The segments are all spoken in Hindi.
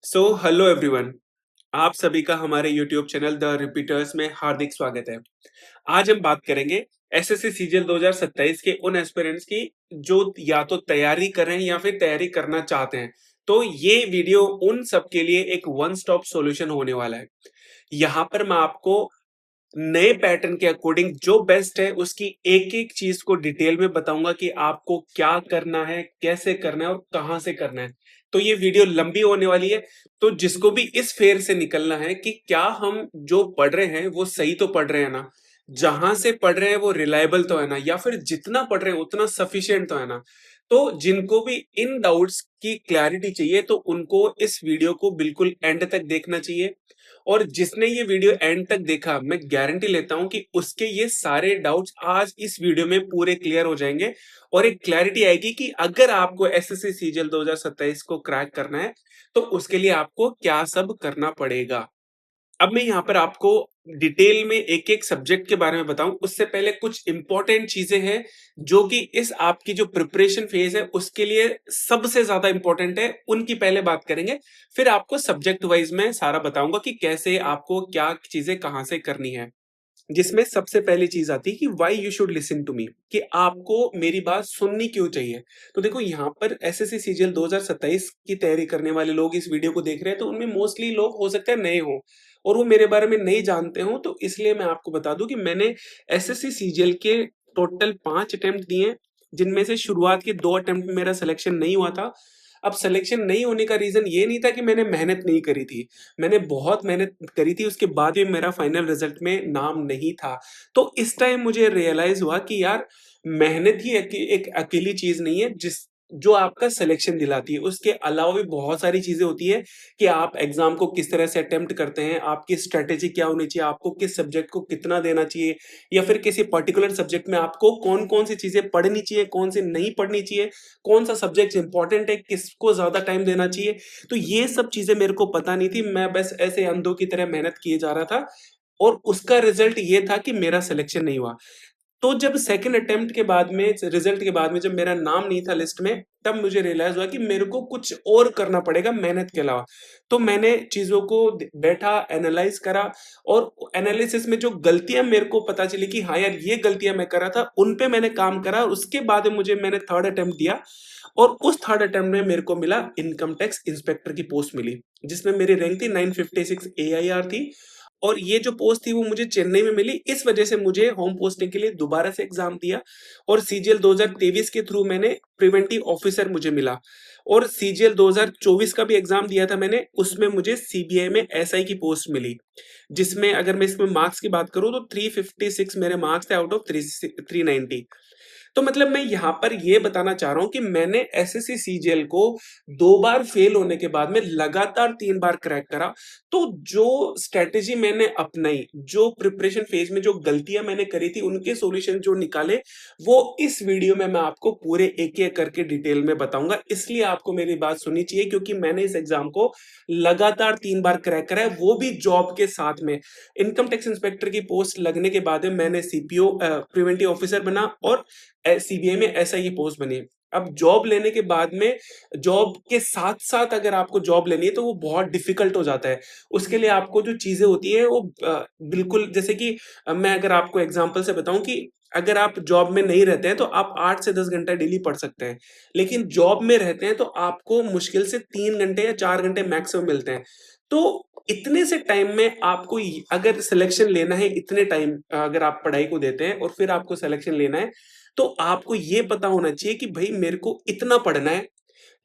Hello everyone. आप सभी का हमारे यूट्यूब चैनल द रिपीटर्स में हार्दिक स्वागत है। आज हम बात करेंगे एसएससी सीजीएल 2027 के उन एस्पिरेंट्स की जो या तो तैयारी कर रहे हैं या फिर तैयारी करना चाहते हैं। तो ये वीडियो उन सब के लिए एक वन स्टॉप सॉल्यूशन होने वाला है। यहाँ पर मैं आपको नए पैटर्न के अकॉर्डिंग जो बेस्ट है उसकी एक एक चीज को डिटेल में बताऊंगा कि आपको क्या करना है, कैसे करना है और कहां से करना है। तो ये वीडियो लंबी होने वाली है। तो जिसको भी इस फेर से निकलना है कि क्या हम जो पढ़ रहे हैं वो सही तो पढ़ रहे हैं ना, जहां से पढ़ रहे हैं वो रिलायबल तो है ना, या फिर जितना पढ़ रहे हैं उतना सफिशिएंट तो है ना। तो जिनको भी इन डाउट्स की क्लैरिटी चाहिए तो उनको इस वीडियो को बिल्कुल एंड तक देखना चाहिए। और जिसने ये वीडियो एंड तक देखा मैं गारंटी लेता हूं कि उसके ये सारे डाउट्स आज इस वीडियो में पूरे क्लियर हो जाएंगे और एक क्लैरिटी आएगी कि अगर आपको एसएससी सीजीएल 2027 को क्रैक करना है तो उसके लिए आपको क्या सब करना पड़ेगा। अब मैं यहाँ पर आपको डिटेल में एक एक सब्जेक्ट के बारे में बताऊं उससे पहले कुछ इंपॉर्टेंट चीजें हैं जो कि इस आपकी जो प्रिपरेशन फेज है उसके लिए सबसे ज्यादा इंपॉर्टेंट है, उनकी पहले बात करेंगे। फिर आपको सब्जेक्ट वाइज में सारा बताऊंगा कि कैसे आपको क्या चीजें कहां से करनी है। जिसमें सबसे पहली चीज आती है कि why you should listen to me, कि आपको मेरी बात सुननी क्यों चाहिए। तो देखो यहाँ पर एसएससी सीजीएल 2027 की तैयारी करने वाले लोग इस वीडियो को देख रहे हैं तो उनमें मोस्टली लोग हो सकता है नए हो और वो मेरे बारे में नहीं जानते हो। तो इसलिए मैं आपको बता दूं कि मैंने एसएससी सीजीएल के टोटल 5 अटेम्प्ट दिए, जिनमें से शुरुआत के 2 अटेम्प्ट में मेरा सिलेक्शन नहीं हुआ था। अब सिलेक्शन नहीं होने का रीजन ये नहीं था कि मैंने मेहनत नहीं करी थी, मैंने बहुत मेहनत करी थी, उसके बाद भी मेरा फाइनल रिजल्ट में नाम नहीं था। तो इस टाइम मुझे रियलाइज हुआ कि यार मेहनत ही एक अकेली चीज नहीं है जिस जो आपका सिलेक्शन दिलाती है, उसके अलावा भी बहुत सारी चीजें होती है कि आप एग्जाम को किस तरह से अटेम्प्ट करते हैं, आपकी स्ट्रेटेजी क्या होनी चाहिए, आपको किस सब्जेक्ट को कितना देना चाहिए, या फिर किसी पर्टिकुलर सब्जेक्ट में आपको कौन कौन सी चीजें पढ़नी चाहिए, कौन सी नहीं पढ़नी चाहिए, कौन सा सब्जेक्ट इंपॉर्टेंट है, किसको ज्यादा टाइम देना चाहिए। तो ये सब चीजें मेरे को पता नहीं थी, मैं बस ऐसे अंधों की तरह मेहनत किए जा रहा था और उसका रिजल्ट ये था कि मेरा सिलेक्शन नहीं हुआ। तो जब सेकंड अटेम्प्ट के बाद में, रिजल्ट के बाद में जब मेरा नाम नहीं था लिस्ट में, तब मुझे रियलाइज हुआ कि मेरे को कुछ और करना पड़ेगा मेहनत के अलावा। तो मैंने चीजों को बैठा एनालाइज करा और एनालिसिस में जो गलतियां मेरे को पता चली कि हाँ यार ये गलतियां मैं कर रहा था, उन पे मैंने काम करा और उसके बाद में मुझे मैंने थर्ड अटेम्प्ट दिया और उस थर्ड अटेम्प्ट में मेरे को मिला इनकम टैक्स इंस्पेक्टर की पोस्ट मिली, जिसमें मेरी रैंक थी 956 AIR थी। और ये जो पोस्ट थी वो मुझे चेन्नई में मिली, इस वजह से मुझे होम पोस्टिंग के लिए दोबारा से एग्जाम दिया और सीजीएल 2023 के थ्रू मैंने प्रिवेंटिव ऑफिसर मुझे मिला। और सीजीएल 2024 का भी एग्जाम दिया था मैंने, उसमें मुझे सीबीआई में एसआई की पोस्ट मिली, जिसमें अगर मैं इसमें मार्क्स की बात करूं तो 356 मेरे मार्क्स थे आउट ऑफ 390। तो मतलब मैं यहाँ पर ये बताना चाह रहा हूँ कि मैंने एसएससी सीजीएल को 2 बार फेल होने के बाद में लगातार 3 बार क्रैक करा। तो जो स्ट्रेटेजी मैंने अपनाई, जो प्रिपरेशन फेज में जो गलतियां मैंने करी थी, उनके सॉल्यूशन जो निकाले, वो इस वीडियो में मैं आपको पूरे एक एक करके डिटेल में बताऊंगा। इसलिए आपको मेरी बात सुननी चाहिए क्योंकि मैंने इस एग्जाम को लगातार 3 बार क्रैक करा है, वो भी जॉब के साथ में। इनकम टैक्स इंस्पेक्टर की पोस्ट लगने के बाद में मैंने सीपीओ प्रिवेंटिव ऑफिसर बना और सीबीआई में ऐसा ये पोस्ट बनी। अब जॉब लेने के बाद में, जॉब के साथ साथ अगर आपको जॉब लेनी है तो वो बहुत डिफिकल्ट हो जाता है। उसके लिए आपको जो चीजें होती है वो बिल्कुल जैसे कि मैं अगर आपको एग्जांपल से बताऊं कि अगर आप जॉब में नहीं रहते हैं तो आप 8 से 10 घंटा डेली पढ़ सकते हैं, लेकिन जॉब में रहते हैं तो आपको मुश्किल से 3 घंटे या 4 घंटे मैक्सिमम मिलते हैं। तो इतने से टाइम में आपको अगर सिलेक्शन लेना है, इतने टाइम अगर आप पढ़ाई को देते हैं और फिर आपको सिलेक्शन लेना है, तो आपको ये पता होना चाहिए कि भाई मेरे को इतना पढ़ना है,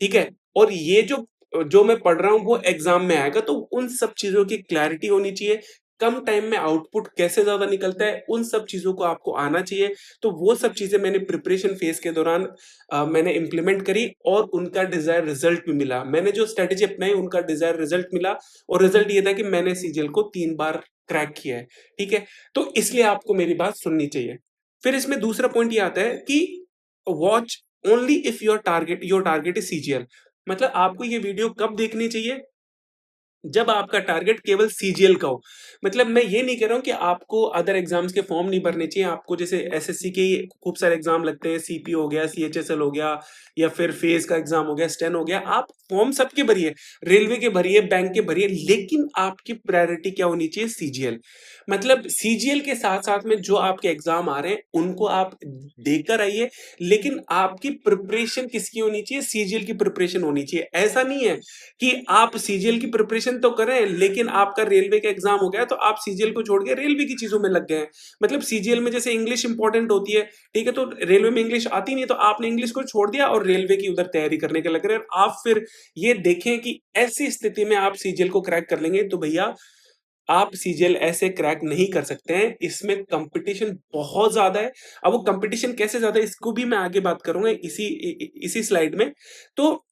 ठीक है, और ये जो जो मैं पढ़ रहा हूँ वो एग्जाम में आएगा। तो उन सब चीजों की क्लैरिटी होनी चाहिए, कम टाइम में आउटपुट कैसे ज्यादा निकलता है उन सब चीजों को आपको आना चाहिए। तो वो सब चीजें मैंने प्रिपरेशन फेज के दौरान मैंने इंप्लीमेंट करी और उनका डिजायर रिजल्ट भी मिला। मैंने जो स्ट्रेटेजी अपनाई उनका डिजायर रिजल्ट मिला और रिजल्ट ये था कि मैंने सीजीएल को 3 बार क्रैक किया है, ठीक है। तो इसलिए आपको मेरी बात सुननी चाहिए। फिर इसमें दूसरा पॉइंट ये आता है कि watch only if your target is CGL. मतलब आपको ये वीडियो कब देखनी चाहिए, जब आपका टारगेट केवल सीजीएल का हो। मतलब मैं ये नहीं कह रहा हूँ कि आपको अदर एग्ज़ाम्स के फॉर्म नहीं भरने चाहिए, आपको जैसे एसएससी के ही खूब सारे एग्ज़ाम लगते हैं, सीपी हो गया, सीएचएसएल हो गया या फिर फेज़ का एग्ज़ाम हो गया, स्टेन हो गया, आप फॉर्म सबके भरिए, रेलवे के भरिए, बैंक के भरिए, लेकिन आपकी प्रायोरिटी क्या होनी चाहिए? सीजीएल। मतलब सीजीएल के साथ-साथ में जो आपके एग्ज़ाम आ रहे हैं, उनको आप देकर आइए, लेकिन आपकी प्रिपरेशन किसकी होनी चाहिए? सीजीएल की प्रिपरेशन होनी चाहिए। ऐसा नहीं है कि आप सीजीएल की प्रिपरेशन तो कर रहे हैं, लेकिन आपका रेलवे का एग्जाम हो गया तो आप सीजीएल को छोड़ के रेलवे की चीजों में लग गए हैं। मतलब सीजीएल में जैसे इंग्लिश इंपॉर्टेंट होती है, ठीक है, तो रेलवे में इंग्लिश आती नहीं, तो आपने इंग्लिश को छोड़ दिया और रेलवे की उधर तैयारी करने के लग रहे हैं। आप फिर ये देखें कि ऐसी स्थिति में आप सीजीएल को क्रैक कर लेंगे, तो भैया आप सीजीएल ऐसे क्रैक नहीं कर सकते हैं। इसमें कंपटीशन बहुत ज़्यादा है। अब वो कंपटीशन कैसे ज़्यादा है, इसको भी मैं आगे बात करूँगा इसी स्लाइड में। तो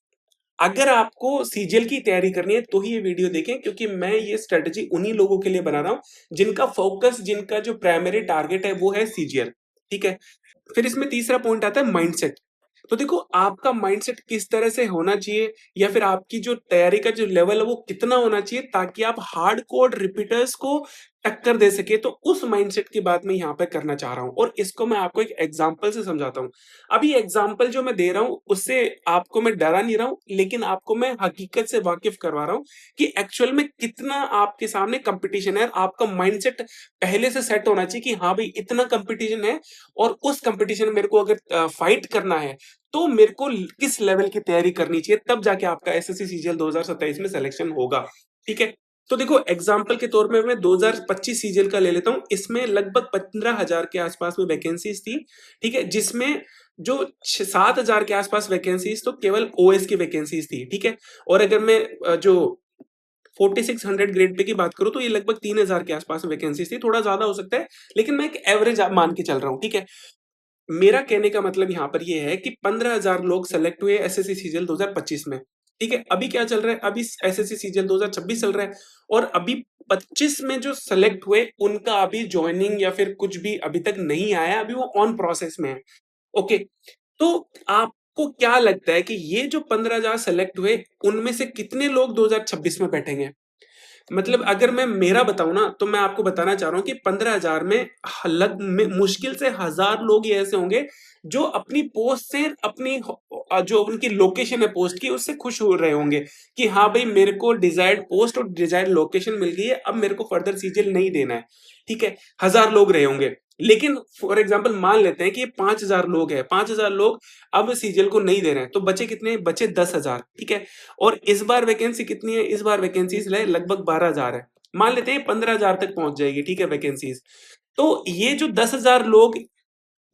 अगर आपको सीजीएल की तैयारी करनी है तो ही ये वीडियो देखें, क्योंकि मैं ये स्ट्रेटजी उन्हीं लोगों के लिए बना रहा हूँ जिनका फोकस, जिनका जो प्राइमरी टारगेट है वो है सीजीएल। ठीक है? फिर इसमें तीसरा पॉइंट आता है माइंडसेट। तो देखो आपका माइंडसेट किस तरह से होना चाहिए या फिर आपकी जो तैयारी का जो लेवल है वो कितना होना चाहिए ताकि आप हार्ड कोड रिपीटर्स को टक्कर दे सके, तो उस माइंडसेट की बात मैं यहाँ पे करना चाह रहा हूँ और इसको मैं आपको एक एग्जांपल से समझाता हूँ। अभी एग्जांपल जो मैं दे रहा हूँ उससे आपको मैं डरा नहीं रहा हूँ, लेकिन आपको मैं हकीकत से वाकिफ करवा रहा हूँ कि एक्चुअल में कितना आपके सामने कंपटीशन है। आपका माइंडसेट पहले से सेट होना चाहिए कि हाँ भाई इतना कंपटीशन है और उस कंपटीशन में मेरे को अगर फाइट करना है तो मेरे को किस लेवल की तैयारी करनी चाहिए, तब जाके आपका एसएससी सीजीएल 2027 में सिलेक्शन होगा। ठीक है? तो देखो एग्जाम्पल के तौर पे मैं 2025 सीजीएल का ले लेता हूँ। इसमें लगभग 15,000 के आसपास में वैकेंसीज थी। ठीक है? जिसमें जो 7,000 के आसपास वैकेंसीज तो केवल ओएस की वैकेंसीज थी। ठीक है? और अगर मैं जो 4600 ग्रेड पे की बात करूं तो ये लगभग 3000 के आसपास वैकेंसीज थी। थोड़ा ज्यादा हो सकता है, लेकिन मैं एक एवरेज मान के चल रहा हूँ। ठीक है? मेरा कहने का मतलब यहाँ पर ये है कि 15,000 लोग सेलेक्ट हुए एसएससी सीजीएल 2025 में। ठीक है? अभी क्या चल रहा है? अभी एसएससी सीजीएल 2026 चल रहा है और अभी 25 में जो सेलेक्ट हुए उनका अभी जॉइनिंग या फिर कुछ भी अभी तक नहीं आया, अभी वो ऑन प्रोसेस में है। ओके, तो आपको क्या लगता है कि ये जो 15,000 सेलेक्ट हुए, उनमें से कितने लोग 2026 में बैठेंगे? मतलब अगर मैं मेरा बताऊँ ना, तो मैं आपको बताना चाह रहा हूँ कि 15,000 में मुश्किल से 1,000 लोग ही ऐसे होंगे जो अपनी पोस्ट से अपनी जो उनकी लोकेशन है पोस्ट की उससे खुश हो रहे होंगे कि हाँ भाई मेरे को डिजायर्ड पोस्ट और डिजायर्ड लोकेशन मिल गई है, अब मेरे को फर्दर सीजीएल नहीं देना है। ठीक है? 1,000 लोग रहे होंगे। लेकिन फॉर एग्जांपल मान लेते हैं कि 5,000 लोग हैं, 5,000 लोग अब सीजीएल को नहीं दे रहे हैं, तो बचे कितने? बचे 10,000। ठीक है? और इस बार वैकेंसी कितनी है? इस बार वैकेंसीज लगभग 12,000 है। मान लेते हैं 15,000 तक पहुंच जाएगी। ठीक है? वैकेंसीज। तो ये जो 10,000 लोग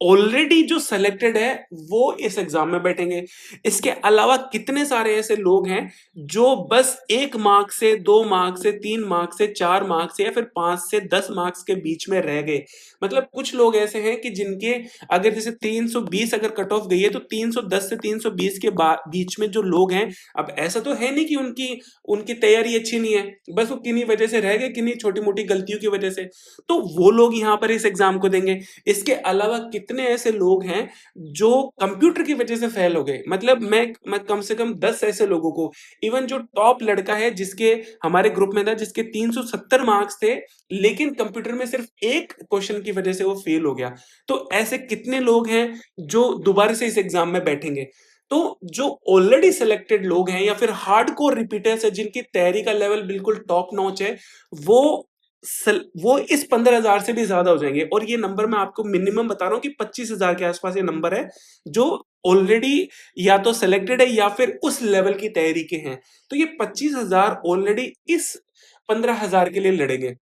ऑलरेडी जो सिलेक्टेड है वो इस एग्जाम में बैठेंगे। इसके अलावा कितने सारे ऐसे लोग हैं जो बस 1 मार्क्स से 2 मार्क्स से 3 मार्क्स से 4 मार्क्स से या फिर 5 से 10 मार्क्स के बीच में रह गए। मतलब कुछ लोग ऐसे हैं कि जिनके अगर जैसे 320 अगर कट ऑफ गई है तो 310 से 320 के बीच में जो लोग हैं, अब ऐसा तो है नहीं कि उनकी उनकी तैयारी अच्छी नहीं है, बस वो किन्हीं वजह से रह गए, किन्हीं छोटी-मोटी गलतियों की वजह से। तो वो लोग यहाँ पर इस एग्जाम को देंगे। इसके अलावा कितने ऐसे लोग हैं जो कंप्यूटर की वजह से फेल हो गए। मतलब मैं कम से कम 10 ऐसे लोगों को, इवन जो टॉप लड़का है जिसके हमारे ग्रुप में था जिसके 370 मार्क्स थे, लेकिन कंप्यूटर में सिर्फ एक क्वेश्चन की वजह से वो फेल हो गया। तो ऐसे कितने लोग हैं जो दोबारा से इस एग्जाम में बैठेंगे? तो जो ऑलरेडी सिलेक्टेड लोग हैं या फिर हार्डकोर रिपीटर्स है जिनकी तैयारी का लेवल बिल्कुल टॉप नॉच है, वो वो इस 15,000 से भी ज्यादा हो जाएंगे। और ये नंबर मैं आपको मिनिमम बता रहा हूँ कि 25,000 के आसपास ये नंबर है जो ऑलरेडी या तो सिलेक्टेड है या फिर उस लेवल की तैयारी के हैं। तो ये 25,000 ऑलरेडी इस 15,000 के लिए लड़ेंगे।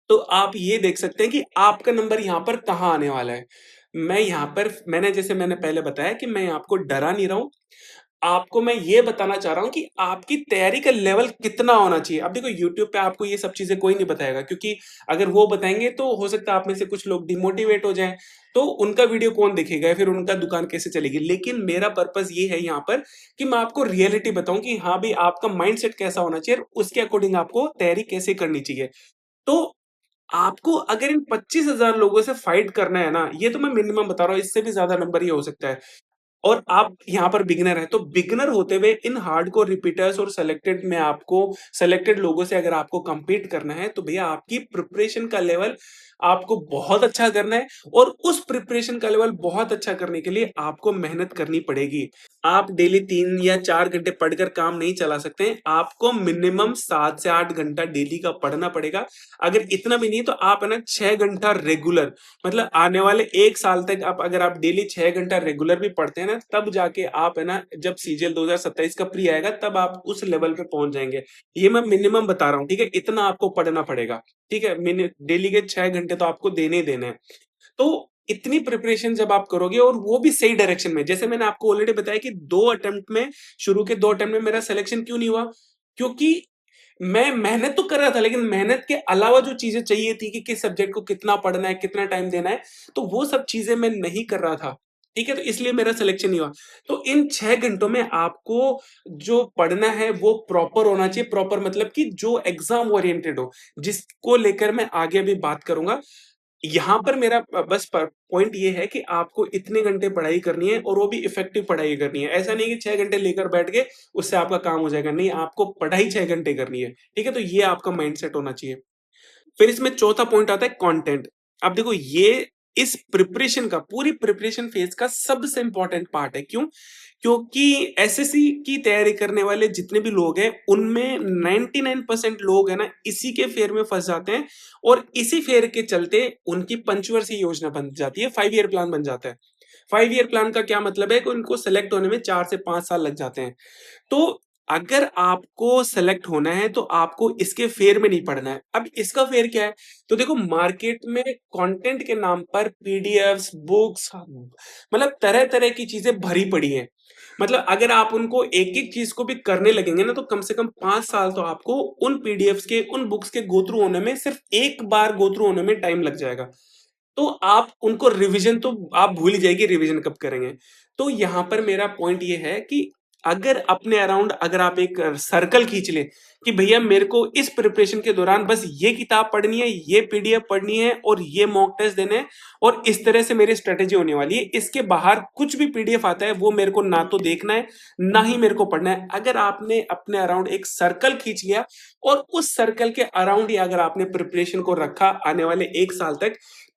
तो आप ये देख सकते हैं कि आपका नंबर यहाँ पर कहाँ आने वाला है। मैं यहाँ पर मैंने पहले बताया कि मैं आपको डरा नहीं रहा हूँ। आपको मैं ये बताना चाह रहा हूँ कि आपकी तैयारी का लेवल कितना होना चाहिए। अब देखो यूट्यूब पे आपको ये सब चीज़ें कोई नहीं बताएगा, क्योंकि अगर वो बताएँगे तो हो सकता है आप में से कुछ लोग डिमोटिवेट हो जाएँ, तो उनका वीडियो कौन देखेगा या फिर उनका दुकान कैसे चलेगी। लेकिन मेरा पर्पज़ ये है यहाँ पर कि मैं आपको रियलिटी बताऊँ कि हाँ, भई आपका माइंडसेट कैसा होना चाहिए और उसके अकॉर्डिंग आपको तैयारी कैसे करनी चाहिए। तो आपको अगर इन 25,000 लोगों से फाइट करना है ना, ये तो मैं मिनिमम बता रहा हूँ, इससे भी ज़्यादा नंबर ये हो सकता है। और आप यहाँ पर बिगिनर हैं, तो बिगिनर होते हुए इन हार्डकोर रिपीटर्स और सेलेक्टेड लोगों से अगर आपको compete करना है, तो भैया आपकी प्रिपरेशन का लेवल आपको बहुत अच्छा करना है और उस प्रिपरेशन का लेवल बहुत अच्छा करने के लिए आपको मेहनत करनी पड़ेगी। आप डेली 3 या 4 घंटे पढ़कर काम नहीं चला सकते हैं, आपको मिनिमम 7 से 8 घंटा डेली का पढ़ना पड़ेगा। अगर इतना भी नहीं तो आप है ना 6 घंटा रेगुलर, मतलब आने वाले 1 साल तक आप अगर आप डेली 6 घंटा रेगुलर भी पढ़ते हैं ना, तब जाके आप है ना जब सीजीएल 2027 का प्री आएगा तब आप उस लेवल पे पहुँच जाएँगे। ये मैं मिनिमम बता रहा हूँ, ठीक है? इतना आपको पढ़ना पड़ेगा, ठीक है? डेली के 6 घंटे तो आपको देने ही देने हैं। तो इतनी प्रिपरेशन जब आप करोगे और वो भी सही डायरेक्शन में, जैसे मैंने आपको ऑलरेडी बताया कि 2 अटेम्प्ट में, शुरू के 2 अटेम्प्ट में मेरा सिलेक्शन क्यों नहीं हुआ? क्योंकि मैं मेहनत तो कर रहा था, लेकिन मेहनत के अलावा जो चीज़ें चाहिए थी कि किस सब्जेक्ट को कितना पढ़ना है, कितना टाइम देना है, तो वो सब चीज़ें मैं नहीं कर रहा था। ठीक है? तो इसलिए मेरा सिलेक्शन नहीं हुआ। तो इन 6 घंटों में आपको जो पढ़ना है वो प्रॉपर होना चाहिए, प्रॉपर मतलब कि जो एग्ज़ाम ओरिएंटेड हो, जिसको लेकर मैं आगे अभी बात करूँगा। यहाँ पर मेरा बस पॉइंट ये है कि आपको इतने घंटे पढ़ाई करनी है और वो भी इफेक्टिव पढ़ाई करनी है। ऐसा नहीं कि 6 घंटे लेकर बैठ गए, उससे आपका काम हो जाएगा। नहीं, आपको पढ़ाई 6 घंटे करनी है। ठीक है? तो ये आपका माइंडसेट होना चाहिए। फिर इसमें चौथा पॉइंट आता है कंटेंट। अब देखो ये इस प्रिपरेशन का, पूरी प्रिपरेशन फेज का सबसे इंपॉर्टेंट पार्ट है। क्यों? क्योंकि एसएससी की तैयारी करने वाले जितने भी लोग हैं, उनमें 99% लोग है ना इसी के फेर में फंस जाते हैं और इसी फेर के चलते उनकी पंचवर्षीय योजना बन जाती है, 5 ईयर प्लान बन जाता है। 5 ईयर प्लान का क्या मतलब है कि उनको सेलेक्ट होने में 4 से 5 साल लग जाते हैं। तो अगर आपको सेलेक्ट होना है तो आपको इसके फेर में नहीं पढ़ना है। अब इसका फेर क्या है? तो देखो मार्केट में कंटेंट के नाम पर पीडीएफ्स, बुक्स, मतलब तरह-तरह की चीज़ें भरी पड़ी हैं। मतलब अगर आप उनको एक-एक चीज़ को भी करने लगेंगे ना तो कम से कम 5 साल तो आपको उन पीडीएफ्स के, उन बुक्स के गो थ्रू होने में, सिर्फ एक बार गो थ्रू होने में टाइम लग जाएगा। तो आप उनको रिवीजन तो आप भूल ही जाइए कि रिवीजन कब करेंगे। तो यहाँ पर मेरा पॉइंट ये है कि अगर अपने अराउंड अगर आप एक सर्कल खींच लें कि भैया मेरे को इस प्रिपरेशन के दौरान बस ये किताब पढ़नी है, ये पीडीएफ पढ़नी है और ये मॉक टेस्ट देने हैं और इस तरह से मेरी स्ट्रेटेजी होने वाली है। इसके बाहर कुछ भी पीडीएफ आता है वो मेरे को ना तो देखना है, ना ही मेरे को पढ़ना है। अगर आपने अपने अराउंड एक सर्कल खींच लिया और उस सर्कल के अराउंड ही अगर आपने प्रिपरेशन को रखा आने वाले 1 साल तक,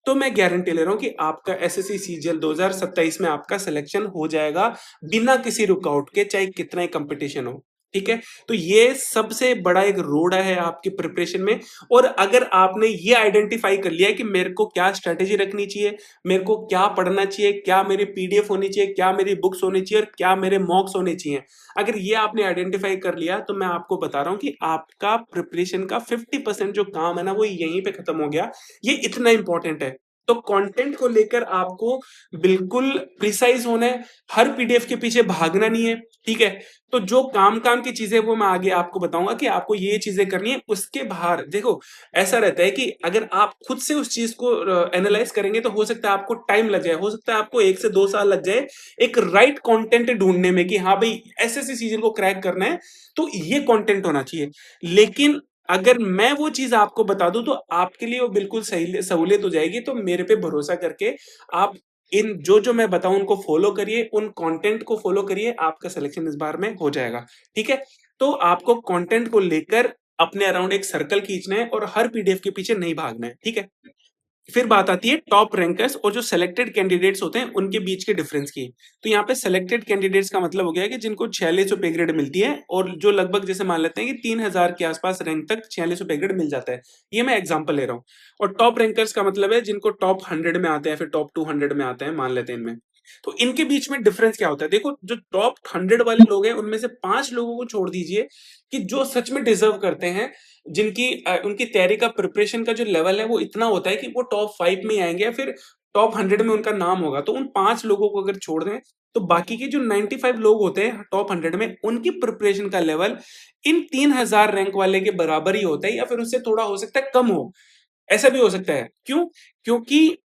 तो मैं गारंटी ले रहा हूँ कि आपका एसएससी सीजीएल 2027 में आपका सिलेक्शन हो जाएगा, बिना किसी रुकावट के, चाहे कितना ही कंपटीशन हो। ठीक है? तो ये सबसे बड़ा एक रोड है आपकी प्रिपरेशन में। और अगर आपने ये आइडेंटिफाई कर लिया है कि मेरे को क्या स्ट्रैटेजी रखनी चाहिए, मेरे को क्या पढ़ना चाहिए, क्या मेरी पीडीएफ होनी चाहिए, क्या मेरी बुक्स होनी चाहिए और क्या मेरे मॉक्स होने चाहिए। अगर ये आपने आइडेंटिफाई कर लिया तो मैं आपको बता रहा हूँ कि आपका प्रिपरेशन का 50% जो काम है ना वो यहीं पे खत्म हो गया। ये इतना इंपॉर्टेंट है। तो कंटेंट को लेकर आपको बिल्कुल प्रिसाइज होना है, हर पीडीएफ के पीछे भागना नहीं है, ठीक है? तो जो काम-काम की चीज़ें वो मैं आगे आपको बताऊँगा कि आपको ये चीज़ें करनी है। उसके बाहर देखो, ऐसा रहता है कि अगर आप खुद से उस चीज़ को एनालाइज़ करेंगे तो हो सकता है आपको टाइम लग जाए, हो सकता है आपको 1 से 2 साल लग जाए एक राइट कंटेंट ढूँढने में कि हाँ भाई, ऐसे-ऐसे चीज़ों को क्रैक करना है, तो ये कंटेंट होना चाहिए। लेकिन अगर मैं वो चीज़ आपको बता दूँ तो आपके लिए वो बिल्कुल सही सहूलियत हो जाएगी। तो मेरे पे भरोसा करके आप इन जो-जो मैं बताऊँ उनको फ़ॉलो करिए, उन कंटेंट को फ़ॉलो करिए, आपका सिलेक्शन इस बार में हो जाएगा। ठीक है? तो आपको कंटेंट को लेकर अपने अराउंड एक सर्कल खींचना है और हर पीडीएफ के पीछे नहीं भागना है। ठीक है? फिर बात आती है टॉप रैंकर्स और जो सेलेक्टेड कैंडिडेट्स होते हैं उनके बीच के डिफरेंस की। तो यहाँ पे सेलेक्टेड कैंडिडेट्स का मतलब हो गया कि जिनको 4600 पे ग्रेड मिलती है और जो लगभग जैसे मान लेते हैं कि 3000 के आसपास रैंक तक 4600 पे ग्रेड मिल जाता है। ये मैं एग्जांपल ले रहा हूँ। और टॉप रैंकर्स का मतलब है जिनको टॉप 100 में आते हैं, फिर टॉप 200 में आते हैं, मान लेते हैं इनमें। तो इनके बीच में डिफरेंस क्या होता है? देखो, जो टॉप 100 वाले लोग हैं उनमें से 5 लोगों को छोड़ दीजिए कि जो सच में डिजर्व करते हैं, जिनकी उनकी तैयारी का प्रिपरेशन का जो लेवल है वो इतना होता है कि वो टॉप 5 में ही आएँगे या फिर टॉप 100 में उनका नाम होगा। तो उन 5 लोगों को अगर छोड़ दें, तो बाकी के जो 95 लोग होते हैं टॉप 100 में, उनकी प्रिपरेशन का लेवल इन 3000 रैंक वाले के बराबर ही होता है या फिर उससे थोड़ा हो सकता है कम हो। ऐसा भी हो सकता है। क्यों? क्योंकि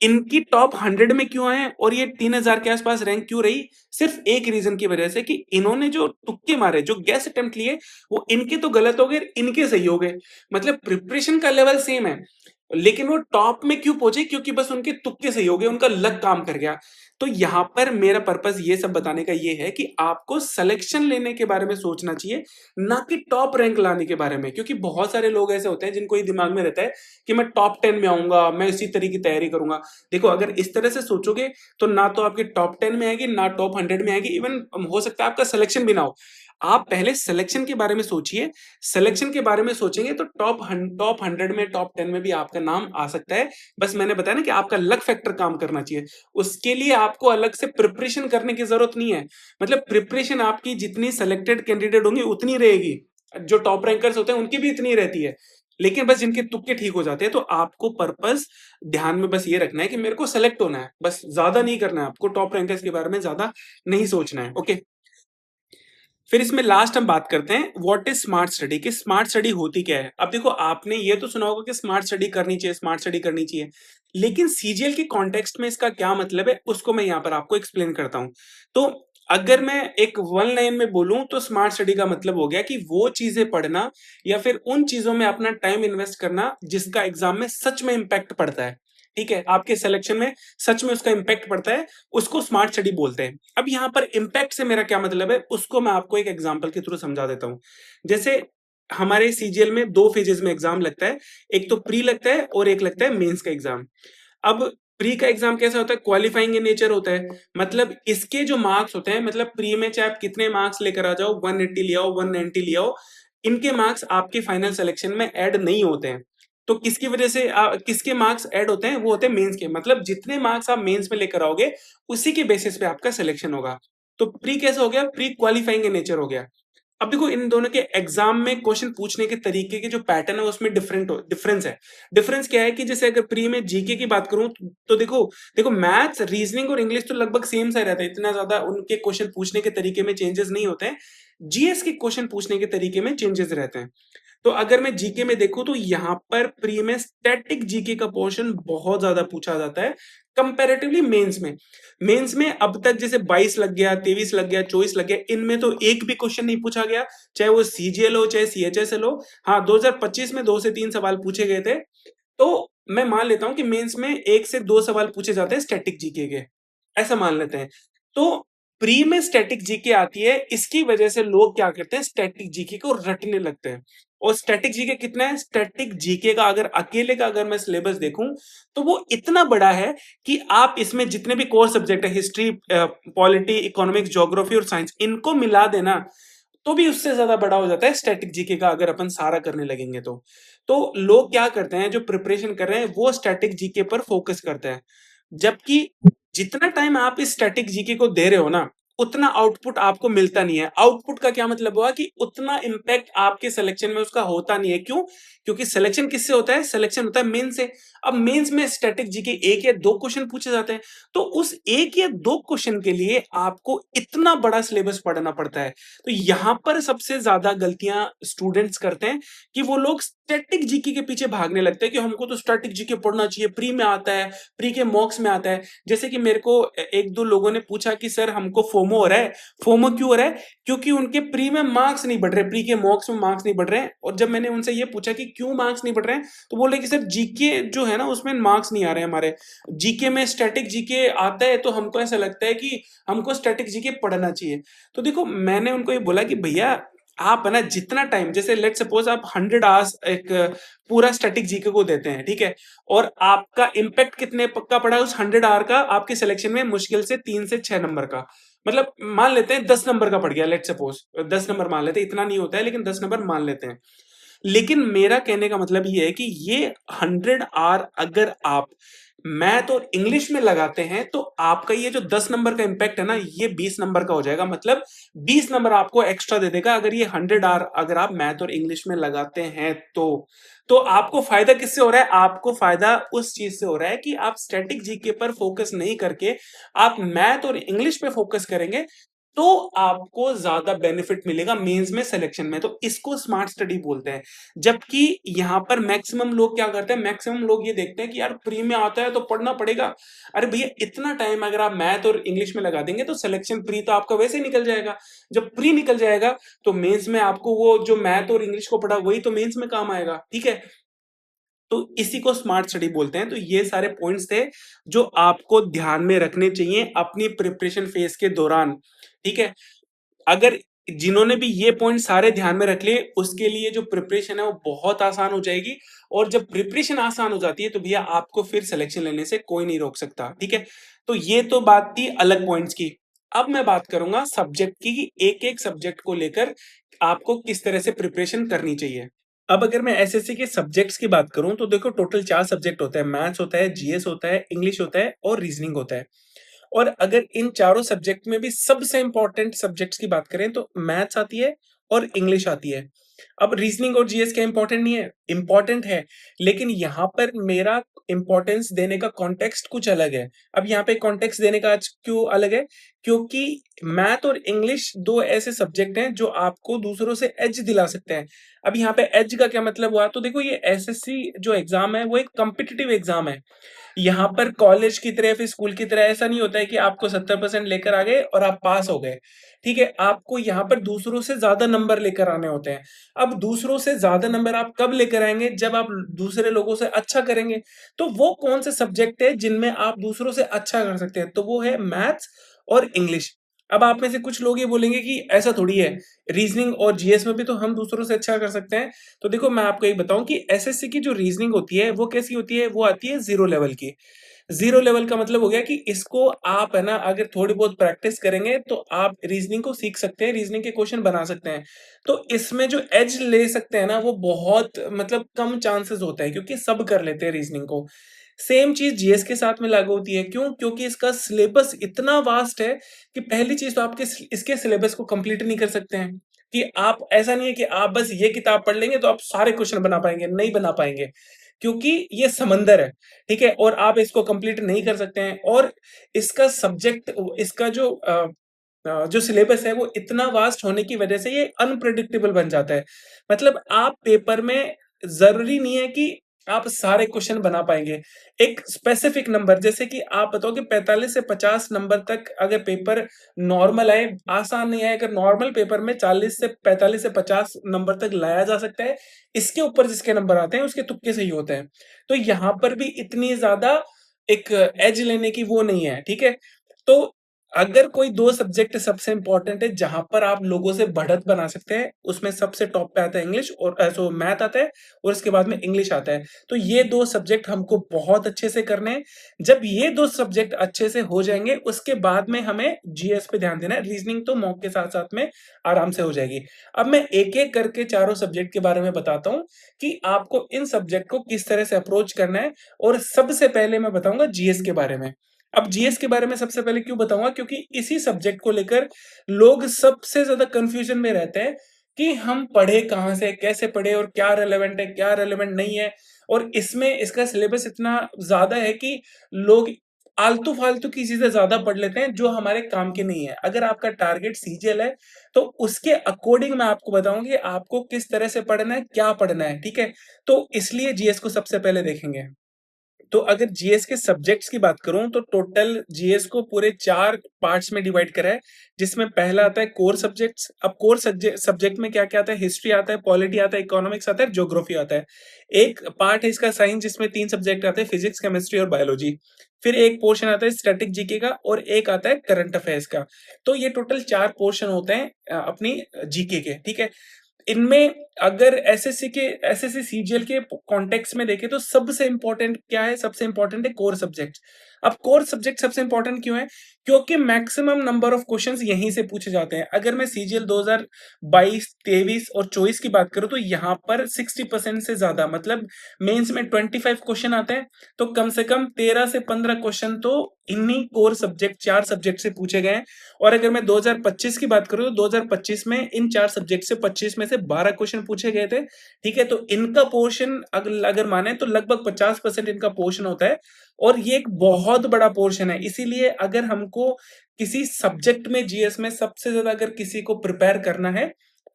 इनकी टॉप 100 में क्यों आए और ये 3000 के आसपास रैंक क्यों रही? सिर्फ एक रीज़न की वजह से कि इन्होंने जो तुक्के मारे, जो गेस अटेम्प्ट लिए, वो इनके तो गलत हो गए, इनके सही हो गए। मतलब प्रिपरेशन का लेवल सेम है। लेकिन वो टॉप में क्यों पहुंचे? क्योंकि बस उनके तुक्के सही हो गए, उनका लक काम कर गया। तो यहाँ पर मेरा पर्पस ये सब बताने का ये है कि आपको सिलेक्शन लेने के बारे में सोचना चाहिए, ना कि टॉप रैंक लाने के बारे में। क्योंकि बहुत सारे लोग ऐसे होते हैं जिनको ये दिमाग में रहता है कि मैं टॉप 10 में आऊंगा, मैं इसी तरह की तैयारी करूंगा। देखो, अगर इस तरह से सोचोगे तो ना तो आपकी टॉप 10 में आएगी, ना टॉप 100 में आएगी, इवन हो सकता है आपका सिलेक्शन भी ना हो। आप पहले सिलेक्शन के बारे में सोचिए। सिलेक्शन के बारे में सोचेंगे तो टॉप 100 में, टॉप 10 में भी आपका नाम आ सकता है। बस मैंने बताया ना कि आपका लक फैक्टर काम करना चाहिए। उसके लिए आपको अलग से प्रिपरेशन करने की जरूरत नहीं है। मतलब प्रिपरेशन आपकी जितनी सेलेक्टेड कैंडिडेट होंगी उतनी रहेगी, जो टॉप रैंकर्स होते हैं उनकी भी इतनी रहती है। लेकिन बस जिनके तुक्के ठीक हो जाते हैं, तो आपको पर्पस ध्यान में बस ये रखना है कि मेरे को सेलेक्ट होना है, बस ज्यादा नहीं करना है आपको, टॉप रैंकर्स के बारे में ज्यादा नहीं सोचना है। ओके। फिर इसमें लास्ट हम बात करते हैं व्हाट इज स्मार्ट स्टडी, कि स्मार्ट स्टडी होती क्या है। अब देखो, आपने ये तो सुना होगा कि स्मार्ट स्टडी करनी चाहिए, स्मार्ट स्टडी करनी चाहिए, लेकिन सीजीएल के कॉन्टेक्स्ट में इसका क्या मतलब है उसको मैं यहाँ पर आपको एक्सप्लेन करता हूँ। तो अगर मैं एक वन लाइन में बोलूं तो स्मार्ट स्टडी का मतलब हो गया कि वो चीजें पढ़ना या फिर उन चीजों में अपना टाइम इन्वेस्ट करना जिसका एग्जाम में सच में इम्पैक्ट पड़ता है। ठीक है, आपके सिलेक्शन में सच में उसका इम्पैक्ट पड़ता है, उसको स्मार्ट स्टडी बोलते हैं। अब यहाँ पर इम्पैक्ट से मेरा क्या मतलब है उसको मैं आपको एक एग्जांपल के थ्रू समझा देता हूँ। जैसे हमारे सीजीएल में दो फेजेस में एग्जाम लगता है, एक तो प्री लगता है और एक लगता है मेंस का एग्जाम। अब प्री का एग्जाम कैसा होता है? क्वालिफाइंग इन नेचर होता है। मतलब इसके जो मार्क्स होते हैं, मतलब प्री में चाहे आप कितने मार्क्स लेकर आ जाओ, 180 ले आओ, 190 ले आओ, इनके मार्क्स आपके फाइनल सिलेक्शन में ऐड नहीं होते हैं। तो किसकी वजह से किसके मार्क्स ऐड होते हैं? वो होते हैं मेंस के। मतलब जितने मार्क्स आप मेंस में लेकर आओगे उसी के बेसिस पे आपका सिलेक्शन होगा। तो प्री कैसे हो गया? प्री क्वालिफाइंग इन नेचर हो गया। अब देखो, इन दोनों के एग्जाम में क्वेश्चन पूछने के तरीके के जो पैटर्न है उसमें डिफरेंस है। डिफरेंस क्या है कि जैसे अगर प्री में जीके की बात करूं तो देखो, मैथ्स, रीजनिंग और इंग्लिश तो लगभग सेम सा रहता है, इतना ज्यादा उनके क्वेश्चन पूछने के तरीके में चेंजेस नहीं होते हैं। जीएस के क्वेश्चन पूछने के तरीके में चेंजेस रहते हैं। तो अगर मैं जीके में देखूं तो यहां पर प्री में स्टैटिक जीके का पोर्शन बहुत ज्यादा पूछा जाता है कंपैरेटिवली मेंस में। मेंस में अब तक जैसे 22 लग गया, 23 लग गया, 24 लग गया, इनमें तो एक भी क्वेश्चन नहीं पूछा गया, चाहे वो सीजीएल हो चाहे सीएचएसएल हो। हाँ, 2025 में 2 से 3 सवाल पूछे गए थे। तो मैं मान लेता हूं कि मेंस में 1 से 2 सवाल पूछे जाते हैं स्टैटिक जीके के, ऐसा मान लेते हैं। तो प्री में स्टैटिक जीके आती है, इसकी वजह से लोग क्या करते हैं, स्टैटिक जीके को रटने लगते हैं। और स्टैटिक जीके कितना है? स्टैटिक जीके का अगर अकेले का अगर मैं सिलेबस देखूं तो वो इतना बड़ा है कि आप इसमें जितने भी कोर सब्जेक्ट है, हिस्ट्री, पॉलिटी, इकोनॉमिक्स, ज्योग्राफी और साइंस, इनको मिला देना तो भी उससे ज्यादा बड़ा हो जाता है स्टैटिक जीके का, अगर अपन सारा करने लगेंगे तो लोग क्या करते हैं, जो प्रिपरेशन कर रहे हैं वो स्टैटिक जीके पर फोकस करते हैं। जबकि जितना टाइम आप इस स्टैटिक जीके को दे रहे हो ना, उतना आउटपुट आपको मिलता नहीं है। आउटपुट का क्या मतलब हुआ कि उतना इंपैक्ट आपके सिलेक्शन में उसका होता नहीं है। क्यों? क्योंकि सिलेक्शन किससे होता है? सिलेक्शन होता है मेंस से। अब मेंस में स्टैटिक जीके एक या दो क्वेश्चन पूछे जाते हैं, तो उस एक या दो क्वेश्चन के लिए आपको इतना बड़ा सिलेबस पढ़ना पड़ता है। तो यहां पर सबसे ज्यादा गलतियां स्टूडेंट्स करते हैं कि वो लोग स्टैटिक जीके के पीछे भागने लगते हैं कि हमको तो स्टैटिक जीके पढ़ना चाहिए, प्री में आता है, प्री के मॉक्स में आता है। जैसे कि मेरे को एक दो लोगों ने पूछा कि सर हमको फोमो हो रहा है। फोमो क्यों हो रहा है? क्योंकि उनके प्री में मार्क्स नहीं बढ़ रहे, प्री के मॉक्स में मार्क्स नहीं बढ़ रहे हैं। और जब मैंने उनसे ये पूछा कि क्यों मार्क्स नहीं बढ़ रहे हैं, तो बोले कि सर जीके जो है ना उसमें मार्क्स नहीं आ रहे हैं हमारे। जीके में स्टैटिक जीके आता है तो हमको ऐसा लगता है कि हमको स्टैटिक जीके पढ़ना चाहिए। तो देखो, मैंने उनको ये बोला कि भैया आप है ना जितना टाइम, जैसे लेट सपोज आप 100 आवर्स एक पूरा स्टैटिक जीके को देते हैं, ठीक है, और आपका इम्पैक्ट कितने पक्का पड़ा है उस 100 आवर का आपके सिलेक्शन में? मुश्किल से 3 से 6 नंबर का। मतलब मान लेते हैं 10 नंबर का पड़ गया, लेट सपोज 10 नंबर मान लेते हैं, इतना नहीं होता है लेकिन 10 नंबर मान लेते हैं। लेकिन मेरा कहने का मतलब ये है कि ये 100 आवर अगर आप मैथ और इंग्लिश में लगाते हैं तो आपका ये जो 10 नंबर का इम्पैक्ट है ना, ये 20 नंबर का हो जाएगा। मतलब 20 नंबर आपको एक्स्ट्रा दे देगा अगर ये 100 आवर अगर आप मैथ और इंग्लिश में लगाते हैं तो आपको फायदा किससे हो रहा है? आपको फायदा उस चीज से हो रहा है कि आप स्टैटिक जीके पर फोकस नहीं करके आप मैथ और इंग्लिश पे फोकस करेंगे, तो आपको ज्यादा बेनिफिट मिलेगा मेंस में, सिलेक्शन में। तो इसको स्मार्ट स्टडी बोलते हैं। जबकि यहां पर मैक्सिमम लोग क्या करते हैं, मैक्सिमम लोग ये देखते हैं कि यार प्री में आता है तो पढ़ना पड़ेगा। अरे भैया, इतना टाइम अगर आप मैथ और इंग्लिश में लगा देंगे तो सिलेक्शन प्री तो आपका वैसे ही निकल जाएगा। जब प्री निकल जाएगा तो मेंस में आपको वो जो मैथ और इंग्लिश को पढ़ा वही तो मेंस में काम आएगा। ठीक है। तो इसी को स्मार्ट स्टडी बोलते हैं। तो ये सारे पॉइंट्स थे जो आपको ध्यान में रखने चाहिए अपनी प्रिपरेशन फेज के दौरान, ठीक है? अगर जिन्होंने भी ये पॉइंट सारे ध्यान में रख लिए, उसके लिए जो प्रिपरेशन है वो बहुत आसान हो जाएगी। और जब प्रिपरेशन आसान हो जाती है तो भैया आपको फिर सिलेक्शन लेने से कोई नहीं रोक सकता, ठीक है? तो ये तो बात थी अलग पॉइंट्स की। अब मैं बात करूंगा सब्जेक्ट की कि एक एक सब्जेक्ट को लेकर आपको किस तरह से प्रिपरेशन करनी चाहिए। अब अगर मैं एसएससी के सब्जेक्ट्स की बात करूं तो देखो टोटल 4 सब्जेक्ट होते हैं। मैथ्स होता है, जीएस होता है, इंग्लिश होता है और रीजनिंग होता है। और अगर इन चारों सब्जेक्ट में भी सबसे इंपॉर्टेंट सब्जेक्ट्स की बात करें तो मैथ्स आती है और इंग्लिश आती है। अब रीजनिंग और जीएस क्या इंपॉर्टेंट नहीं है? इंपॉर्टेंट है, लेकिन यहाँ पर मेरा इंपॉर्टेंस देने का कॉन्टेक्स्ट कुछ अलग है। अब यहाँ पे कॉन्टेक्स्ट देने का आज क्यों अलग है? क्योंकि मैथ और इंग्लिश दो ऐसे सब्जेक्ट हैं जो आपको दूसरों से एज दिला सकते हैं। अब यहाँ पे एज का क्या मतलब हुआ? तो देखो ये एसएससी जो एग्जाम है वो एक कॉम्पिटिटिव एग्जाम है। यहाँ पर कॉलेज की तरह फिर स्कूल की तरह ऐसा नहीं होता है कि आपको 70% लेकर आ गए और आप पास हो गए, ठीक है? आपको यहाँ पर दूसरों से ज्यादा नंबर लेकर आने होते हैं। अब दूसरों से ज्यादा नंबर आप कब लेकर आएंगे? जब आप दूसरे लोगों से अच्छा करेंगे। तो वो कौन से सब्जेक्ट है जिनमें आप दूसरों से अच्छा कर सकते हैं? तो वो है मैथ्स और इंग्लिश। अब आप में से कुछ लोग ये बोलेंगे कि ऐसा थोड़ी है, रीजनिंग और जीएस में भी तो हम दूसरों से अच्छा कर सकते हैं। तो देखो मैं आपको एक बताऊं कि एसएससी की जो रीजनिंग होती है वो कैसी होती है? वो आती है जीरो लेवल की। जीरो लेवल का मतलब हो गया कि इसको आप है ना अगर थोड़ी बहुत प्रैक्टिस करेंगे तो आप रीजनिंग को सीख सकते हैं, रीजनिंग के क्वेश्चन बना सकते हैं। तो इसमें जो एज ले सकते हैं ना वो बहुत मतलब कम चांसेस होता है क्योंकि सब कर लेते हैं रीजनिंग को। सेम चीज जीएस के साथ में लागू होती है। क्यों? क्योंकि इसका सिलेबस इतना वास्ट है कि पहली चीज तो आपके इसके सिलेबस को कंप्लीट नहीं कर सकते हैं। कि आप ऐसा नहीं है कि आप बस ये किताब पढ़ लेंगे तो आप सारे क्वेश्चन बना पाएंगे, नहीं बना पाएंगे। क्योंकि ये समंदर है, ठीक है? और आप इसको कंप्लीट नहीं कर सकते हैं। और इसका सब्जेक्ट इसका जो सिलेबस है वो इतना वास्ट होने की वजह से ये अनप्रेडिक्टेबल बन जाता है। मतलब आप पेपर में जरूरी नहीं है कि आप सारे क्वेश्चन बना पाएंगे। एक स्पेसिफिक नंबर जैसे कि आप बताओ कि 45 से 50 नंबर तक अगर पेपर नॉर्मल आए, आसान नहीं आए, अगर नॉर्मल पेपर में 40 से 45 से 50 नंबर तक लाया जा सकता है, इसके ऊपर जिसके नंबर आते हैं उसके तुक्के सही होते हैं। तो यहाँ पर भी इतनी ज्यादा एक एज लेने की वो नहीं है, ठीक है? तो अगर कोई दो सब्जेक्ट सबसे इंपॉर्टेंट है जहां पर आप लोगों से बढ़त बना सकते हैं, उसमें सबसे टॉप पे आता है इंग्लिश और सो मैथ आता है और इसके बाद में इंग्लिश आता है। तो ये दो सब्जेक्ट हमको बहुत अच्छे से करने हैं। जब ये दो सब्जेक्ट अच्छे से हो जाएंगे उसके बाद में हमें जीएस पे ध्यान देना है। रीजनिंग तो मॉक के साथ साथ में आराम से हो जाएगी। अब मैं एक एक करके चारों सब्जेक्ट के बारे में बताता हूँ कि आपको इन सब्जेक्ट को किस तरह से अप्रोच करना है। और सबसे पहले मैं बताऊंगा जीएस के बारे में। अब जीएस के बारे में सबसे पहले क्यों बताऊंगा? क्योंकि इसी सब्जेक्ट को लेकर लोग सबसे ज्यादा कंफ्यूजन में रहते हैं कि हम पढ़े कहाँ से, कैसे पढ़े और क्या रेलेवेंट है, क्या रेलेवेंट नहीं है। और इसमें इसका सिलेबस इतना ज्यादा है कि लोग आलतू फालतू की चीजें ज्यादा पढ़ लेते हैं जो हमारे काम की नहीं है। अगर आपका टारगेट सीजीएल है तो उसके अकॉर्डिंग मैं आपको बताऊंगी आपको किस तरह से पढ़ना है, क्या पढ़ना है, ठीक है? तो इसलिए जीएस को सबसे पहले देखेंगे। तो अगर जीएस के सब्जेक्ट्स की बात करूं तो टोटल जीएस को पूरे 4 पार्ट्स में डिवाइड करा है। जिसमें पहला आता है कोर सब्जेक्ट्स। अब कोर सब्जेक्ट में क्या क्या आता है? हिस्ट्री आता है, पॉलिटी आता है, इकोनॉमिक्स आता है, ज्योग्राफी आता है। एक पार्ट है इसका साइंस जिसमें 3 सब्जेक्ट आते हैं, फिजिक्स, केमिस्ट्री और बायोलॉजी। फिर एक पोर्शन आता है स्टैटिक जीके का और एक आता है करंट अफेयर्स का। तो ये टोटल 4 पोर्शन होते हैं अपनी जीके के, ठीक है? इनमें अगर एसएससी सीजीएल के कॉन्टेक्स्ट में देखें तो सबसे इंपॉर्टेंट क्या है? सबसे इंपॉर्टेंट है कोर सब्जेक्ट। अब कोर सब्जेक्ट सबसे इंपॉर्टेंट क्यों है? क्योंकि मैक्सिमम नंबर ऑफ क्वेश्चंस यहीं से पूछे जाते हैं। अगर मैं सीजीएल 2022, 23 और 24 की बात करूं तो यहाँ पर 60% से ज्यादा मतलब मेंस में 25 क्वेश्चन आते हैं। तो कम से कम 13 से 15 क्वेश्चन तो इन्हीं कोर सब्जेक्ट 4 सब्जेक्ट से पूछे गए हैं। और अगर मैं 2025 की बात करूं तो 2025 में इन 4 सब्जेक्ट से 25 में से 12 क्वेश्चन पूछे गए थे, ठीक है? तो इनका पोर्शन अगर माने तो लगभग 50% इनका पोर्शन होता है। और ये एक बहुत बड़ा पोर्शन है। इसीलिए अगर हमको किसी सब्जेक्ट में जीएस में सबसे ज्यादा अगर किसी को प्रिपेयर करना है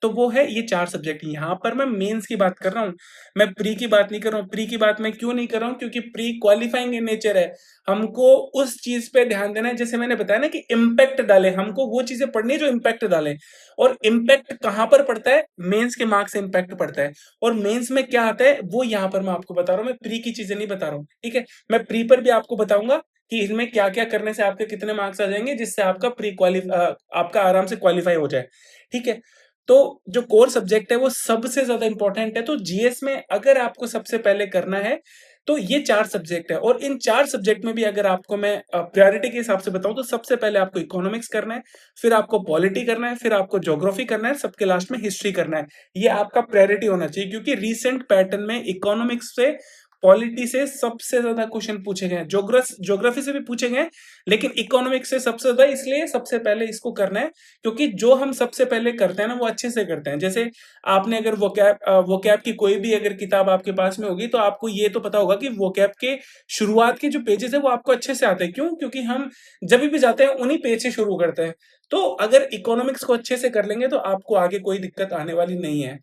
तो वो है ये 4 सब्जेक्ट। यहाँ पर मैं मेंस की बात कर रहा हूँ, मैं प्री की बात नहीं कर रहा हूँ। प्री की बात मैं क्यों नहीं कर रहा हूँ? क्योंकि प्री क्वालिफाइंग इन नेचर है। हमको उस चीज़ पे ध्यान देना है, जैसे मैंने बताया ना कि इम्पैक्ट डाले, हमको वो चीज़ें पढ़नी है जो इम्पैक्ट डालें। और इम्पैक्ट कहाँ पर पड़ता है? मेंस के मार्क्स से इम्पैक्ट पड़ता है। और मेंस में क्या आता है वो यहाँ पर मैं आपको बता रहा हूँ, मैं प्री की चीज़ें नहीं बता रहा हूँ, ठीक है? मैं प्री पर भी आपको बताऊँगा कि इसमें क्या-क्या करने से आपके कितने मार्क्स आ जाएँगे, जिससे आपका आपका आराम से क्वालीफाई हो जाए, ठीक है? तो जो कोर सब्जेक्ट है वो सबसे ज़्यादा इम्पोर्टेंट है। तो जीएस में अगर आपको सबसे पहले करना है, तो ये 4 सब्जेक्ट है। और इन 4 सब्जेक्ट में भी अगर आपको मैं प्रायोरिटी के हिसाब से बताऊँ, तो सबसे पहले आपको इकोनॉमिक्स करना है, फिर आपको पॉलिटी करना है, फिर आपको ज्योग्राफी करना है, सबके लास्ट में हिस्ट्री करना है। ये आपका प्रायोरिटी होना चाहिए, क्योंकि रिसेंट पैटर्न में इकोनॉमिक्स से, पॉलिटी से सबसे ज़्यादा क्वेश्चन पूछे गए हैं। ज्योग्राफी से भी पूछे गए हैं, लेकिन इकोनॉमिक्स से सबसे ज़्यादा, इसलिए सबसे पहले इसको करना है, क्योंकि जो हम सबसे पहले करते हैं ना, वो अच्छे से करते हैं। जैसे आपने अगर वोकैब की कोई भी अगर किताब आपके पास में होगी, तो आपको ये तो पता होगा कि वोकैब के शुरुआत के जो पेजेज़ हैं, वो आपको अच्छे से आते हैं। क्यों? क्योंकि हम जभी भी जाते हैं, उन्हीं पेज से शुरू करते हैं। तो अगर इकोनॉमिक्स को अच्छे से कर लेंगे, तो आपको आगे कोई दिक्कत आने वाली नहीं है।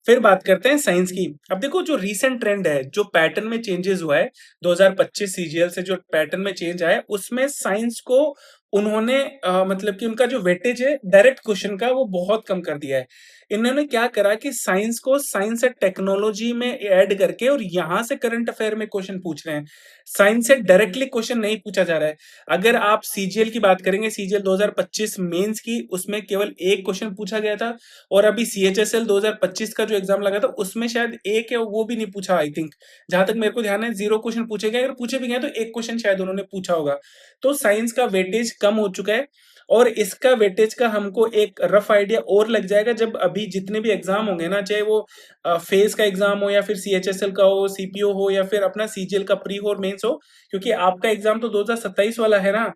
फिर बात करते हैं साइंस की। अब देखो, जो रीसेंट ट्रेंड है, जो पैटर्न में चेंजेस हुआ है, 2025 सीजीएल से जो पैटर्न में चेंज आया है, उसमें साइंस को उन्होंने मतलब कि उनका जो वेटेज है डायरेक्ट क्वेश्चन का, वो बहुत कम कर दिया है। इन्होंने क्या करा कि साइंस को साइंस एंड टेक्नोलॉजी में ऐड करके, और यहाँ से करंट अफेयर में क्वेश्चन पूछ रहे हैं। साइंस से डायरेक्टली क्वेश्चन नहीं पूछा जा रहा है। अगर आप सीजीएल की बात करेंगे, सीजीएल 2025 मेंस की, उसमें केवल एक क्वेश्चन पूछा गया था। और अभी सीएचएसएल 2025 का जो एग्जाम लगा था, उसमें शायद एक है, वो भी नहीं पूछा, आई थिंक। जहां तक मेरे को ध्यान है, 0 क्वेश्चन पूछे गए। अगर पूछे भी गए तो एक क्वेश्चन शायद उन्होंने पूछा होगा। तो साइंस का वेटेज कम हो चुका है। और इसका वेटेज का हमको एक रफ आइडिया और लग जाएगा, जब अभी जितने भी एग्जाम होंगे ना, चाहे वो फेस का एग्जाम हो, या फिर सीएचएसएल का हो, सीपीओ हो, या फिर अपना सीजीएल का प्री हो और मेंस हो। क्योंकि आपका एग्जाम तो 2027 वाला है ना,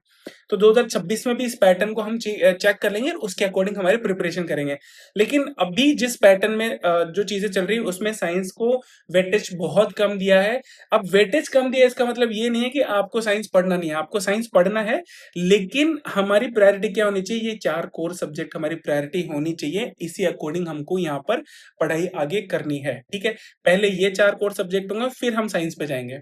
तो 2026 में भी इस पैटर्न को हम चेक कर लेंगे और उसके अकॉर्डिंग हमारी प्रिपरेशन करेंगे। लेकिन अभी जिस पैटर्न में जो चीजें चल रही है, उसमें साइंस को वेटेज बहुत कम दिया है। अब वेटेज कम दिया, इसका मतलब ये नहीं है कि आपको साइंस पढ़ना नहीं है, आपको साइंस पढ़ना है। लेकिन हमारी प्रायोरिटी क्या होनी चाहिए? ये 4 कोर सब्जेक्ट हमारी प्रायोरिटी होनी चाहिए। इसी अकॉर्डिंग हमको यहाँ पर पढ़ाई आगे करनी है, ठीक है? पहले ये 4 कोर सब्जेक्ट होंगे, फिर हम साइंस पे जाएंगे।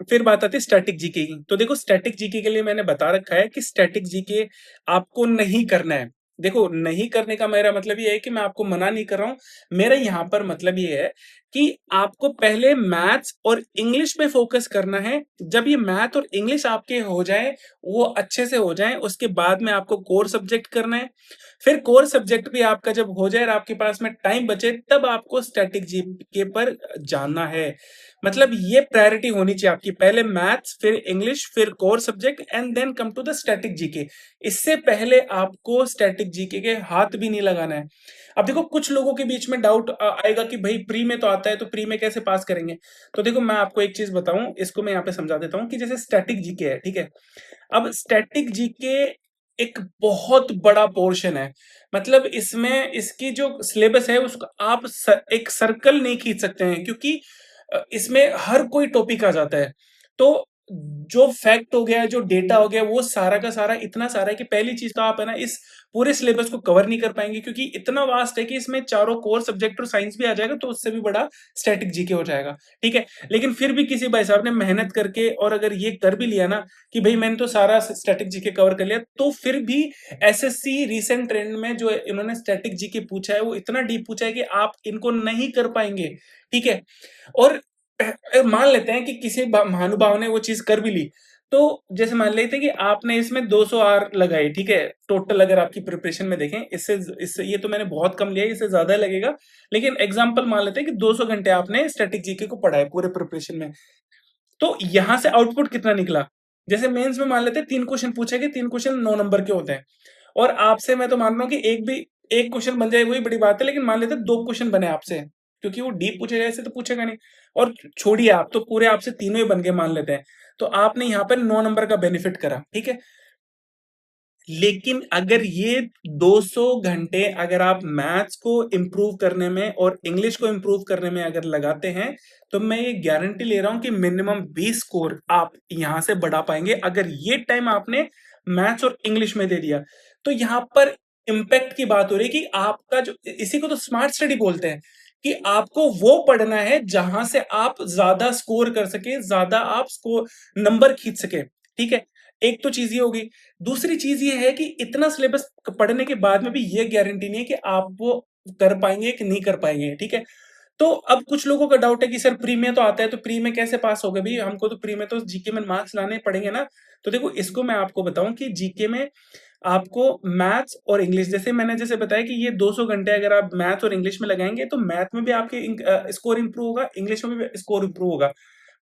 फिर बात आती है स्टैटिक जीके की। तो देखो, स्टैटिक जीके के लिए मैंने बता रखा है कि स्टैटिक जीके आपको नहीं करना है। देखो, नहीं करने का मेरा मतलब ये है कि मैं आपको मना नहीं कर रहा हूँ। मेरा यहाँ पर मतलब ये है कि आपको पहले मैथ्स और इंग्लिश पे फोकस करना है। जब ये मैथ और इंग्लिश आपके हो जाए, वो अच्छे से हो जाए, उसके बाद में आपको कोर सब्जेक्ट करना है। फिर कोर सब्जेक्ट भी आपका जब हो जाए और आपके पास में टाइम बचे, तब आपको स्टैटिक जीके पर जाना है। मतलब ये प्रायोरिटी होनी चाहिए आपकी, पहले मैथ्स, फिर इंग्लिश, फिर core subject, and then come to the static GK. इससे पहले आपको स्टैटिक जीके के हाथ भी नहीं लगाना है। अब देखो, कुछ लोगों के बीच में डाउट आएगा कि भाई प्री में तो आता है, तो प्री में कैसे पास करेंगे? तो देखो, मैं आपको एक चीज बताऊं, इसको मैं यहाँ पे समझा देता हूँ कि जैसे स्टैटिक जीके है, ठीक है? अब स्टैटिक जीके एक बहुत बड़ा पोर्शन है। मतलब इसमें इसकी जो सिलेबस है, उसको आप एक सर्कल नहीं खींच सकते हैं, क्योंकि इसमें हर कोई टॉपिक आ जाता है। तो जो फैक्ट हो गया, जो डेटा हो गया, वो सारा का सारा इतना सारा है कि पहली चीज तो आप है ना, इस पूरे सिलेबस को कवर नहीं कर पाएंगे, क्योंकि इतना वास्ट है कि इसमें चारों कोर सब्जेक्ट और साइंस भी आ जाएगा, तो उससे भी बड़ा स्टैटिक जीके हो जाएगा, ठीक है? लेकिन फिर भी किसी भाई साहब ने मेहनत करके और अगर ये कर भी लिया ना कि भाई मैंने तो सारा स्टैटिक जीके कवर कर लिया, तो फिर भी एसएससी रिसेंट ट्रेंड में जो इन्होंने स्टैटिक जीके पूछा है, वो इतना डीप पूछा है कि आप इनको नहीं कर पाएंगे, ठीक है? और मान लेते हैं कि किसी महानुभाव ने वो चीज कर भी ली, तो जैसे मान लेते हैं कि आपने इसमें 200 आर लगाए, ठीक है? टोटल अगर आपकी प्रिपरेशन में देखें, इससे इससे ये तो मैंने बहुत कम लिया है, इससे ज्यादा लगेगा। लेकिन एग्जांपल मान लेते हैं कि 200 घंटे आपने स्टैटिक जीके को पढ़ा है पूरे प्रिपरेशन में, तो यहां से आउटपुट कितना निकला? जैसे मेंस में मान लेते हैं 3 क्वेश्चन पूछे गए, 3 क्वेश्चन 9 नंबर के होते हैं। और आपसे मैं तो मान रहा हूँ कि एक क्वेश्चन बन जाए, वही बड़ी बात है। लेकिन मान लेते हैं 2 क्वेश्चन बने आपसे, क्योंकि वो डीप पूछे गए, ऐसे तो पूछेगा नहीं। और छोड़िए, आप तो पूरे आपसे तीनों ही बन गए मान लेते हैं, तो आपने यहाँ पर 9 नंबर का बेनिफिट करा, ठीक है? लेकिन अगर ये 200 घंटे अगर आप मैथ्स को इंप्रूव करने में और इंग्लिश को इंप्रूव करने में अगर लगाते हैं, तो मैं ये गारंटी ले रहा हूं कि मिनिमम 20 स्कोर आप यहां से बढ़ा पाएंगे, अगर ये टाइम आपने मैथ्स और इंग्लिश में दे दिया। तो यहां पर इम्पैक्ट की बात हो रही है कि आपका जो इसी को तो स्मार्ट स्टडी बोलते हैं कि आपको वो पढ़ना है जहां से आप ज्यादा स्कोर कर सके, ज्यादा आप स्कोर नंबर खींच सके। ठीक है, एक तो चीज ये होगी। दूसरी चीज ये है कि इतना सिलेबस पढ़ने के बाद में भी ये गारंटी नहीं है कि आप वो कर पाएंगे कि नहीं कर पाएंगे। ठीक है, तो अब कुछ लोगों का डाउट है कि सर प्री में तो आता है, तो प्री में कैसे पास हो गए भाई, हमको तो प्री में तो जीके में मार्क्स लाने पड़ेंगे ना। तो देखो, इसको मैं आपको बताऊं कि जीके में आपको मैथ्स और इंग्लिश, जैसे मैंने जैसे बताया कि ये 200 घंटे अगर आप मैथ्स और इंग्लिश में लगाएंगे तो मैथ में भी आपके स्कोर इंप्रूव होगा, इंग्लिश में भी स्कोर इंप्रूव होगा।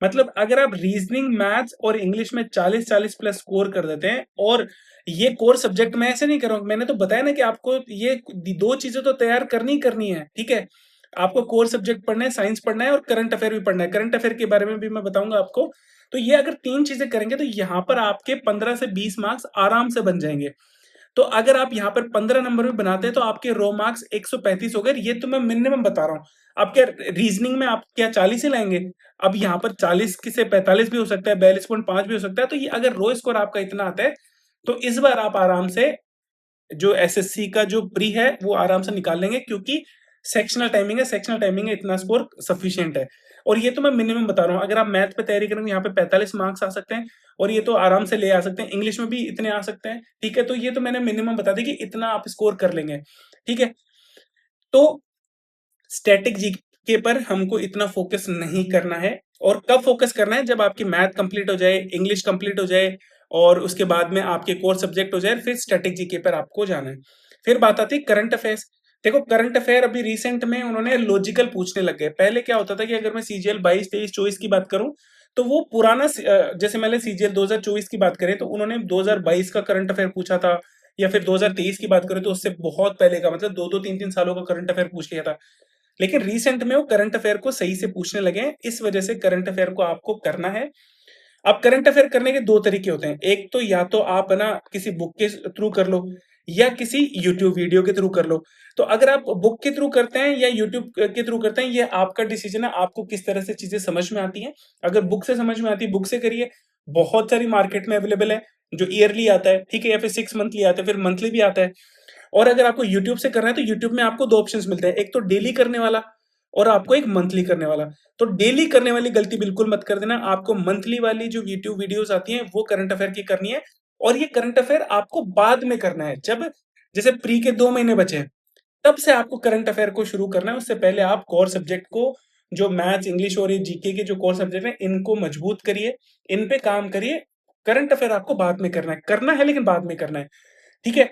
मतलब अगर आप रीजनिंग, मैथ्स और इंग्लिश में 40-40 प्लस स्कोर कर देते हैं, और ये कोर सब्जेक्ट मैं ऐसे नहीं कर रहा हूं, मैंने तो बताया ना कि आपको ये दो चीजें तो तैयार करनी ही करनी है। ठीक है, आपको कोर सब्जेक्ट पढ़ना है, साइंस पढ़ना है और करंट अफेयर भी पढ़ना है। करंट अफेयर के बारे में भी मैं बताऊंगा आपको। तो ये अगर तीन चीजें करेंगे तो यहाँ पर आपके 15 से 20 मार्क्स आराम से बन जाएंगे। तो अगर आप यहाँ पर 15 नंबर में बनाते हैं तो आपके रो मार्क्स 135 हो गए। ये तो मैं मिनिमम बता रहा हूँ। आपके रीजनिंग में आप क्या 40 ही लाएंगे? अब यहाँ पर 40 से 45 भी हो सकता है, 42.5 भी हो सकता है। तो ये अगर रो स्कोर आपका इतना आता है तो इस बार आप आराम से जो एसएससी का जो प्री है वो आराम से निकाल लेंगे, क्योंकि सेक्शनल टाइमिंग है, सेक्शनल टाइमिंग है, इतना स्कोर सफिशिएंट है। और ये तो मैं मिनिमम बता रहा हूँ। अगर आप मैथ पे तैयारी करेंगे यहाँ पे 45 मार्क्स आ सकते हैं, और ये तो आराम से ले आ सकते हैं। इंग्लिश में भी इतने आ सकते हैं। ठीक है, तो ये तो मैंने मिनिमम बता दी कि इतना आप स्कोर कर लेंगे। ठीक है, तो स्टैटिक जीके पर हमको इतना फोकस नहीं करना है। और कब फोकस करना है? जब आपकी मैथ कंप्लीट हो जाए, इंग्लिश कंप्लीट हो जाए, और उसके बाद में आपके कोर सब्जेक्ट हो जाए, फिर स्टैटिक जीके पर आपको जाना है। फिर बात आती है करंट अफेयर्स। देखो, करंट अफेयर अभी रिसेंट में उन्होंने लॉजिकल पूछने लग गए। पहले क्या होता था कि अगर मैं सीजीएल 22, 23, 24 की बात करूं तो वो पुराना जैसे मैंने सीजीएल 2024 की बात करें तो उन्होंने 2022 का करंट अफेयर पूछा था, या फिर 2023 की बात करें तो उससे बहुत पहले का, मतलब 2-2, 3-3 सालों का करंट अफेयर पूछ लिया था। लेकिन रिसेंट में वो करंट अफेयर को सही से पूछने लगे हैं। इस वजह से करंट अफेयर को आपको करना है। अब करंट अफेयर करने के दो तरीके होते हैं। एक तो या तो आप है ना किसी बुक के थ्रू कर लो, या किसी यूट्यूब वीडियो के थ्रू कर लो। तो अगर आप बुक के थ्रू करते हैं या यूट्यूब के थ्रू करते हैं, ये आपका डिसीजन है, आपको किस तरह से चीजें समझ में आती हैं। अगर बुक से समझ में आती है, बुक से करिए। बहुत सारी मार्केट में अवेलेबल है, जो ईयरली आता है, ठीक है, या फिर 6 मंथली आता है, फिर मंथली भी आता है। और अगर आपको यूट्यूब से करना है तो यूट्यूब में आपको दो ऑप्शंस मिलते हैं, एक तो डेली करने वाला और आपको एक मंथली करने वाला। तो डेली करने वाली गलती बिल्कुल मत कर देना। आपको मंथली वाली जो यूट्यूब वीडियोस आती हैं वो करंट अफेयर की करनी है। और ये करंट अफेयर आपको बाद में करना है, जब जैसे प्री के 2 महीने बचे हैं तब से आपको करंट अफेयर को शुरू करना है। उससे पहले आप कोर सब्जेक्ट को, जो मैथ्स, इंग्लिश और ये जीके के जो कोर सब्जेक्ट हैं, इनको मजबूत करिए, इन पे काम करिए। करंट अफेयर आपको बाद में करना है लेकिन बाद में करना है। ठीक है।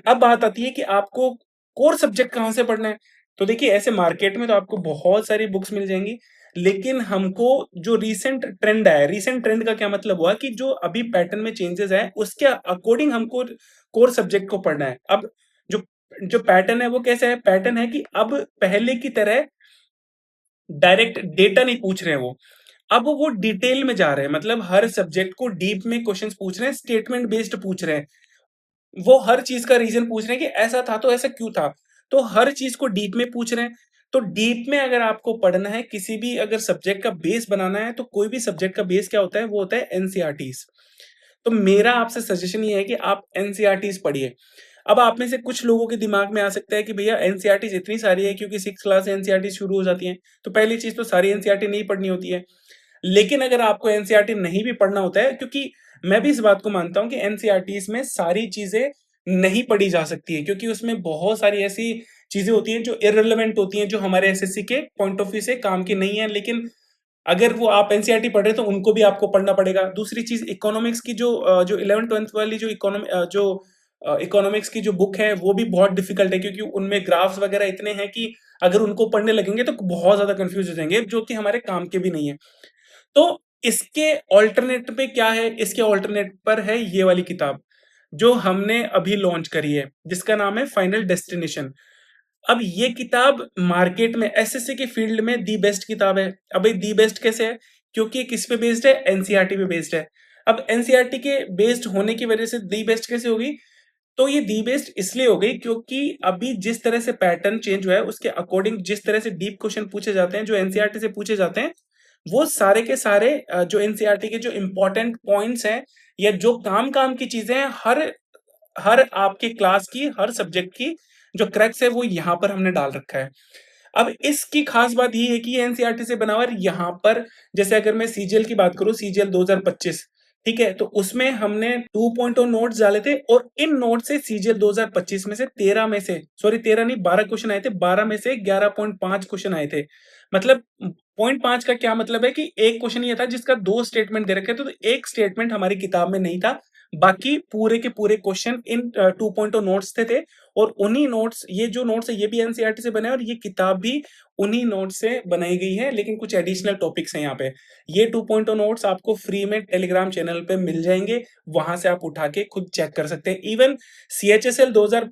अब बात आती है कि आपको कोर सब्जेक्ट कहाँ से पढ़ना है। तो देखिए, ऐसे मार्केट में तो आपको बहुत सारी बुक्स मिल जाएंगी, लेकिन हमको जो रीसेंट ट्रेंड आया, रीसेंट ट्रेंड का क्या मतलब हुआ कि जो अभी पैटर्न में चेंजेस आए उसके अकॉर्डिंग हमको कोर सब्जेक्ट को पढ़ना है। अब जो जो पैटर्न है वो कैसा है? पैटर्न है कि अब पहले की तरह डायरेक्ट डेटा नहीं पूछ रहे हैं वो, अब वो डिटेल में जा रहे हैं। मतलब हर सब्जेक्ट को डीप में क्वेश्चंस पूछ रहे हैं, स्टेटमेंट बेस्ड पूछ रहे हैं। वो हर चीज का रीजन पूछ रहे हैं कि ऐसा था तो ऐसा क्यों था। तो हर चीज को डीप में पूछ रहे हैं। तो डीप में अगर आपको पढ़ना है, किसी भी अगर सब्जेक्ट का बेस बनाना है, तो कोई भी सब्जेक्ट का बेस क्या होता है? वो होता है एनसीईआरटीज। तो मेरा आपसे सजेशन ये है कि आप एनसीईआरटीज पढ़िए। अब आप में से कुछ लोगों के दिमाग में आ सकता है कि भैया एनसीईआरटीज इतनी सारी है, क्योंकि 6 क्लास से एनसीईआरटी शुरू हो जाती है, तो पहली चीज तो सारी एनसीईआरटी नहीं पढ़नी होती है। लेकिन अगर आपको एनसीईआरटी नहीं भी पढ़ना होता है, क्योंकि मैं भी इस बात को मानता हूं कि एनसीईआरटीज में सारी चीजें नहीं पढ़ी जा सकती है, क्योंकि उसमें बहुत सारी ऐसी चीजें होती हैं जो इररिलेवेंट होती हैं, जो हमारे एसएससी के पॉइंट ऑफ व्यू से काम की नहीं है। लेकिन अगर वो आप एनसीईआरटी पढ़ रहे हैं तो उनको भी आपको पढ़ना पड़ेगा। दूसरी चीज, इकोनॉमिक्स की जो 11th 12th वाली जो इकोनॉमिक्स की जो बुक है वो भी बहुत डिफिकल्ट है, क्योंकि उनमें ग्राफ्स वगैरह इतने हैं कि अगर उनको पढ़ने लगेंगे तो बहुत ज्यादा कंफ्यूज हो जाएंगे, जो कि हमारे काम के भी नहीं है। तो इसके ऑल्टरनेट पे क्या है? इसके ऑल्टरनेट पर है ये वाली किताब जो हमने अभी लॉन्च करी है, जिसका नाम है फाइनल डेस्टिनेशन। अब ये किताब मार्केट में एसएससी के फील्ड में दी बेस्ट किताब है। अब ये दी बेस्ट कैसे है? क्योंकि ये किस पे बेस्ड है? एनसीईआरटी पे बेस्ड है। अब एनसीईआरटी के बेस्ड होने की वजह से दी बेस्ट कैसे होगी? तो ये दी बेस्ट इसलिए हो गई क्योंकि अभी जिस तरह से पैटर्न चेंज हुआ है उसके अकॉर्डिंग जिस तरह से डीप क्वेश्चन पूछे जाते हैं, जो एनसीईआरटी से पूछे जाते हैं, वो सारे के सारे जो एनसीईआरटी के जो इंपॉर्टेंट पॉइंट्स हैं या जो काम काम की चीजें हैं, हर हर आपके क्लास की, हर सब्जेक्ट की जो क्रैक्स है वो यहाँ पर हमने डाल रखा है। अब इसकी खास बात ये है कि ये एनसीईआरटी से बना हुआ है। यहाँ पर जैसे अगर मैं सीजीएल की बात करूँ, सीजीएल 2025, ठीक है, तो उसमें हमने 2.0 नोट्स डाले थे और इन नोट से सीजीएल 2025 में से 13 में से, सॉरी 13 नहीं 12 क्वेश्चन आए थे, 12 में से 11.5 क्वेश्चन आए थे। मतलब 0.5 का क्या मतलब है कि एक क्वेश्चन ये था जिसका दो स्टेटमेंट दे रखे थे, तो एक स्टेटमेंट हमारी किताब में नहीं था, बाकी पूरे के पूरे क्वेश्चन इन 2.0 नोट्स थे और उन्हीं नोट्स, ये जो नोट्स है ये भी एनसीईआरटी से बने हैं और ये किताब भी उन्हीं नोट्स से बनाई गई है, लेकिन कुछ एडिशनल टॉपिक्स हैं यहाँ पे। ये 2.0 नोट्स आपको फ्री में टेलीग्राम चैनल पे मिल जाएंगे, वहां से आप उठा के खुद चेक कर सकते हैं। इवन सीएचएसएल 2000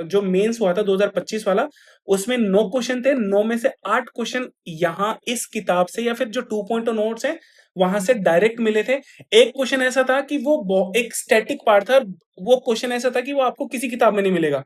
जो मेंस हुआ था 2025 वाला, उसमें 9 क्वेश्चन थे, 9 में से 8 क्वेश्चन यहाँ इस किताब से या फिर जो 2.0 नोट्स हैं वहां से डायरेक्ट मिले थे। एक क्वेश्चन ऐसा था कि वो एक स्टैटिक पार्ट था, वो क्वेश्चन ऐसा था कि वो आपको किसी किताब में नहीं मिलेगा,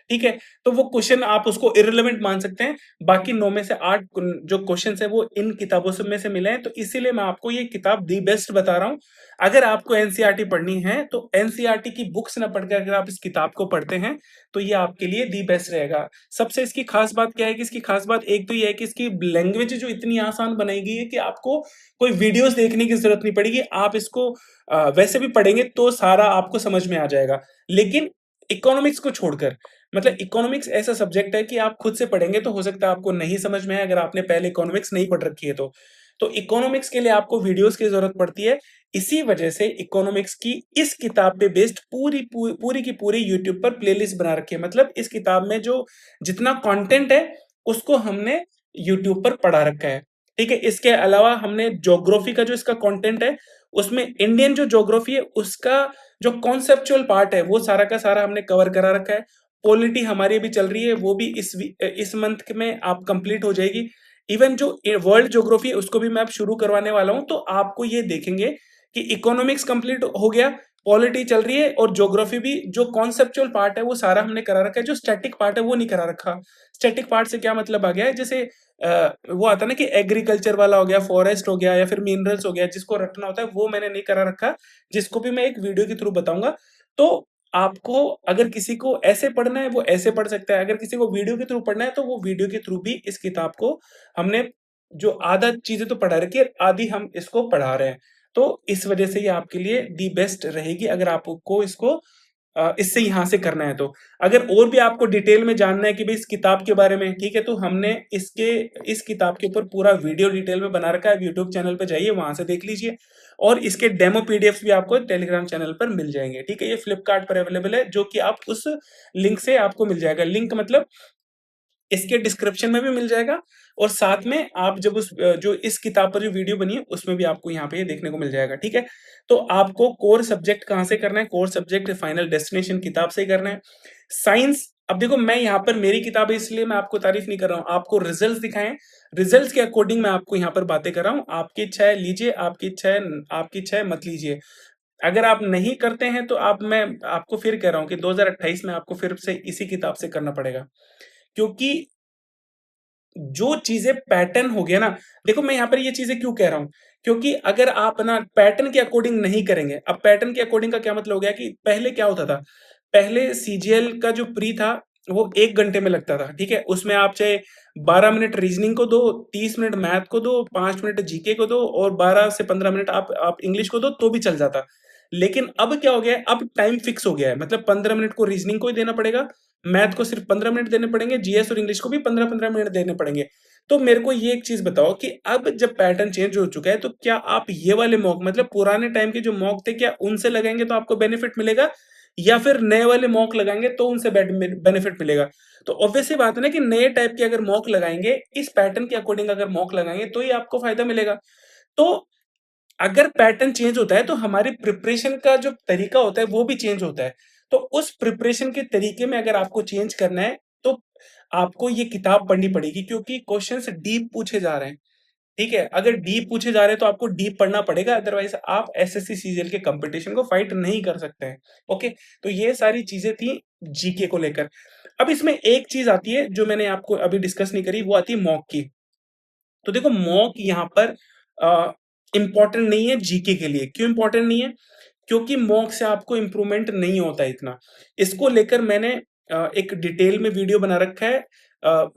ठीक है, तो वो क्वेश्चन आप उसको इररिलेवेंट मान सकते हैं। बाकी 9 में से 8 जो क्वेश्चन है वो इन किताबों से में से मिले हैं, तो इसीलिए मैं आपको ये किताब दी बेस्ट बता रहा हूं। अगर आपको एनसीईआरटी पढ़नी है तो एनसीईआरटी की बुक्स ना पढ़कर अगर आप इस किताब को पढ़ते हैं तो ये आपके लिए दी बेस्ट रहेगा। सबसे इसकी खास बात क्या है कि इसकी खास बात एक तो ये है कि इसकी लैंग्वेज जो इतनी आसान बनाई गई है कि आपको कोई वीडियोस देखने की जरूरत नहीं पड़ेगी, आप इसको वैसे भी पढ़ेंगे तो सारा आपको समझ में आ जाएगा। लेकिन इकोनॉमिक्स को छोड़कर, मतलब इकोनॉमिक्स ऐसा सब्जेक्ट है कि आप खुद से पढ़ेंगे तो हो सकता है आपको नहीं समझ में आए अगर आपने पहले इकोनॉमिक्स नहीं पढ़ रखी है तो इकोनॉमिक्स के लिए आपको वीडियोस की जरूरत पड़ती है। इसी वजह से इकोनॉमिक्स की इस किताब पे बेस्ड पूरी की पूरी यूट्यूब पर प्लेलिस्ट बना रखी है। मतलब इस किताब में जो जितना कंटेंट है उसको हमने यूट्यूब पर पढ़ा रखा है, ठीक है। इसके अलावा हमने ज्योग्राफी का जो इसका कंटेंट है उसमें इंडियन जो ज्योग्राफी है उसका जो कॉन्सेप्चुअल पार्ट है वो सारा का सारा हमने कवर करा रखा है। पॉलिटी हमारी अभी चल रही है, वो भी इस मंथ में आप कंप्लीट हो जाएगी। इवन जो वर्ल्ड ज्योग्राफी है उसको भी मैं अब शुरू करवाने वाला हूं, तो आपको ये देखेंगे कि इकोनॉमिक्स कंप्लीट हो गया, पॉलिटी चल रही है और ज्योग्राफी भी, जो कॉन्सेप्चुअल पार्ट है वो सारा हमने करा रखा है, जो स्टैटिक पार्ट है वो नहीं करा रखा। स्टैटिक पार्ट से क्या मतलब आ गया है, जैसे वो आता है ना कि एग्रीकल्चर वाला हो गया, फॉरेस्ट हो गया या फिर मिनरल्स हो गया, जिसको रखना होता है वो मैंने नहीं करा रखा, जिसको भी मैं एक वीडियो के थ्रू बताऊंगा। तो आपको अगर किसी को ऐसे पढ़ना है वो ऐसे पढ़ सकता है, अगर किसी को वीडियो के थ्रू पढ़ना है तो वो वीडियो के थ्रू भी इस किताब को हमने जो आधा चीजें तो पढ़ा रखी है, आधी हम इसको पढ़ा रहे हैं। तो इस वजह से ये आपके लिए दी बेस्ट रहेगी अगर आपको इसको इससे यहाँ से करना है तो। अगर और भी आपको डिटेल में जानना है कि भाई इस किताब के बारे में, ठीक है, तो हमने इस किताब के ऊपर पूरा वीडियो डिटेल में बना रखा है। यूट्यूब चैनल पे जाइए, वहां से देख लीजिए और इसके डेमो पीडीएफ भी आपको टेलीग्राम चैनल पर मिल जाएंगे, ठीक है। ये फ्लिपकार्ट पर अवेलेबल है, जो कि आप उस लिंक से आपको मिल जाएगा। लिंक मतलब इसके डिस्क्रिप्शन में भी मिल जाएगा और साथ में आप जब जो इस किताब पर जो वीडियो बनी है उसमें भी आपको यहाँ पे देखने को मिल जाएगा, ठीक है। तो आपको कोर सब्जेक्ट कहाँ से करना है, कोर सब्जेक्ट फाइनल डेस्टिनेशन किताब से ही करना है। साइंस, अब देखो मैं यहाँ पर मेरी किताब है इसलिए मैं आपको तारीफ नहीं कर रहा हूँ, आपको रिजल्ट दिखाएं, रिजल्ट के अकॉर्डिंग मैं आपको यहाँ पर बातें कर रहा हूँ। आपकी इच्छा है लीजिए, आपकी इच्छा है मत लीजिए। अगर आप नहीं करते हैं तो मैं आपको फिर कह रहा हूँ कि 2028 में आपको फिर से इसी किताब से करना पड़ेगा, क्योंकि जो चीजें पैटर्न हो गया ना, देखो मैं यहाँ पर ये चीजें क्यों कह रहा हूं, क्योंकि अगर आप ना पैटर्न के अकॉर्डिंग नहीं करेंगे, अब पैटर्न के अकॉर्डिंग का क्या मतलब हो गया कि पहले क्या होता था, पहले सीजीएल का जो प्री था वो 1 घंटे में लगता था, ठीक है, उसमें आप चाहे 12 मिनट रीजनिंग को दो, 30 मिनट मैथ को दो, 5 मिनट जीके को दो और 12 से 15 मिनट आप इंग्लिश को दो तो भी चल जाता। लेकिन अब क्या हो गया है, अब टाइम फिक्स हो गया है, मतलब 15 मिनट को रीजनिंग को ही देना पड़ेगा, मैथ को सिर्फ 15 मिनट देने पड़ेंगे, जीएस और इंग्लिश को भी 15-15 मिनट देने पड़ेंगे। तो मेरे को ये एक चीज बताओ कि अब जब पैटर्न चेंज हो चुका है तो क्या आप ये वाले मॉक, मतलब पुराने टाइम के जो मॉक थे, क्या उनसे लगाएंगे तो आपको बेनिफिट मिलेगा, या फिर नए वाले मॉक लगाएंगे तो उनसे बेनिफिट मिलेगा। तो ऑब्वियस सी बात है ना कि नए टाइप के अगर मॉक लगाएंगे, इस पैटर्न के अकॉर्डिंग अगर मॉक लगाएंगे तो ही आपको फायदा मिलेगा। तो अगर पैटर्न चेंज होता है तो हमारी प्रिपरेशन का जो तरीका होता है वो भी चेंज होता है। तो उस प्रिपरेशन के तरीके में अगर आपको चेंज करना है तो आपको ये किताब पढ़नी पड़ेगी, क्योंकि क्वेश्चंस डीप पूछे जा रहे हैं, ठीक है। अगर डीप पूछे जा रहे हैं तो आपको डीप पढ़ना पड़ेगा, अदरवाइज आप एसएससी सीजीएल के कंपटीशन को फाइट नहीं कर सकते हैं। ओके, तो ये सारी चीजें थी जीके को लेकर। अब इसमें एक चीज आती है जो मैंने आपको अभी डिस्कस नहीं करी, वो आती है मॉक की। तो देखो मॉक यहाँ पर इंपॉर्टेंट नहीं है जीके के लिए। क्यों इंपॉर्टेंट नहीं है? क्योंकि मॉक से आपको इम्प्रूवमेंट नहीं होता इतना। इसको लेकर मैंने एक डिटेल में वीडियो बना रखा है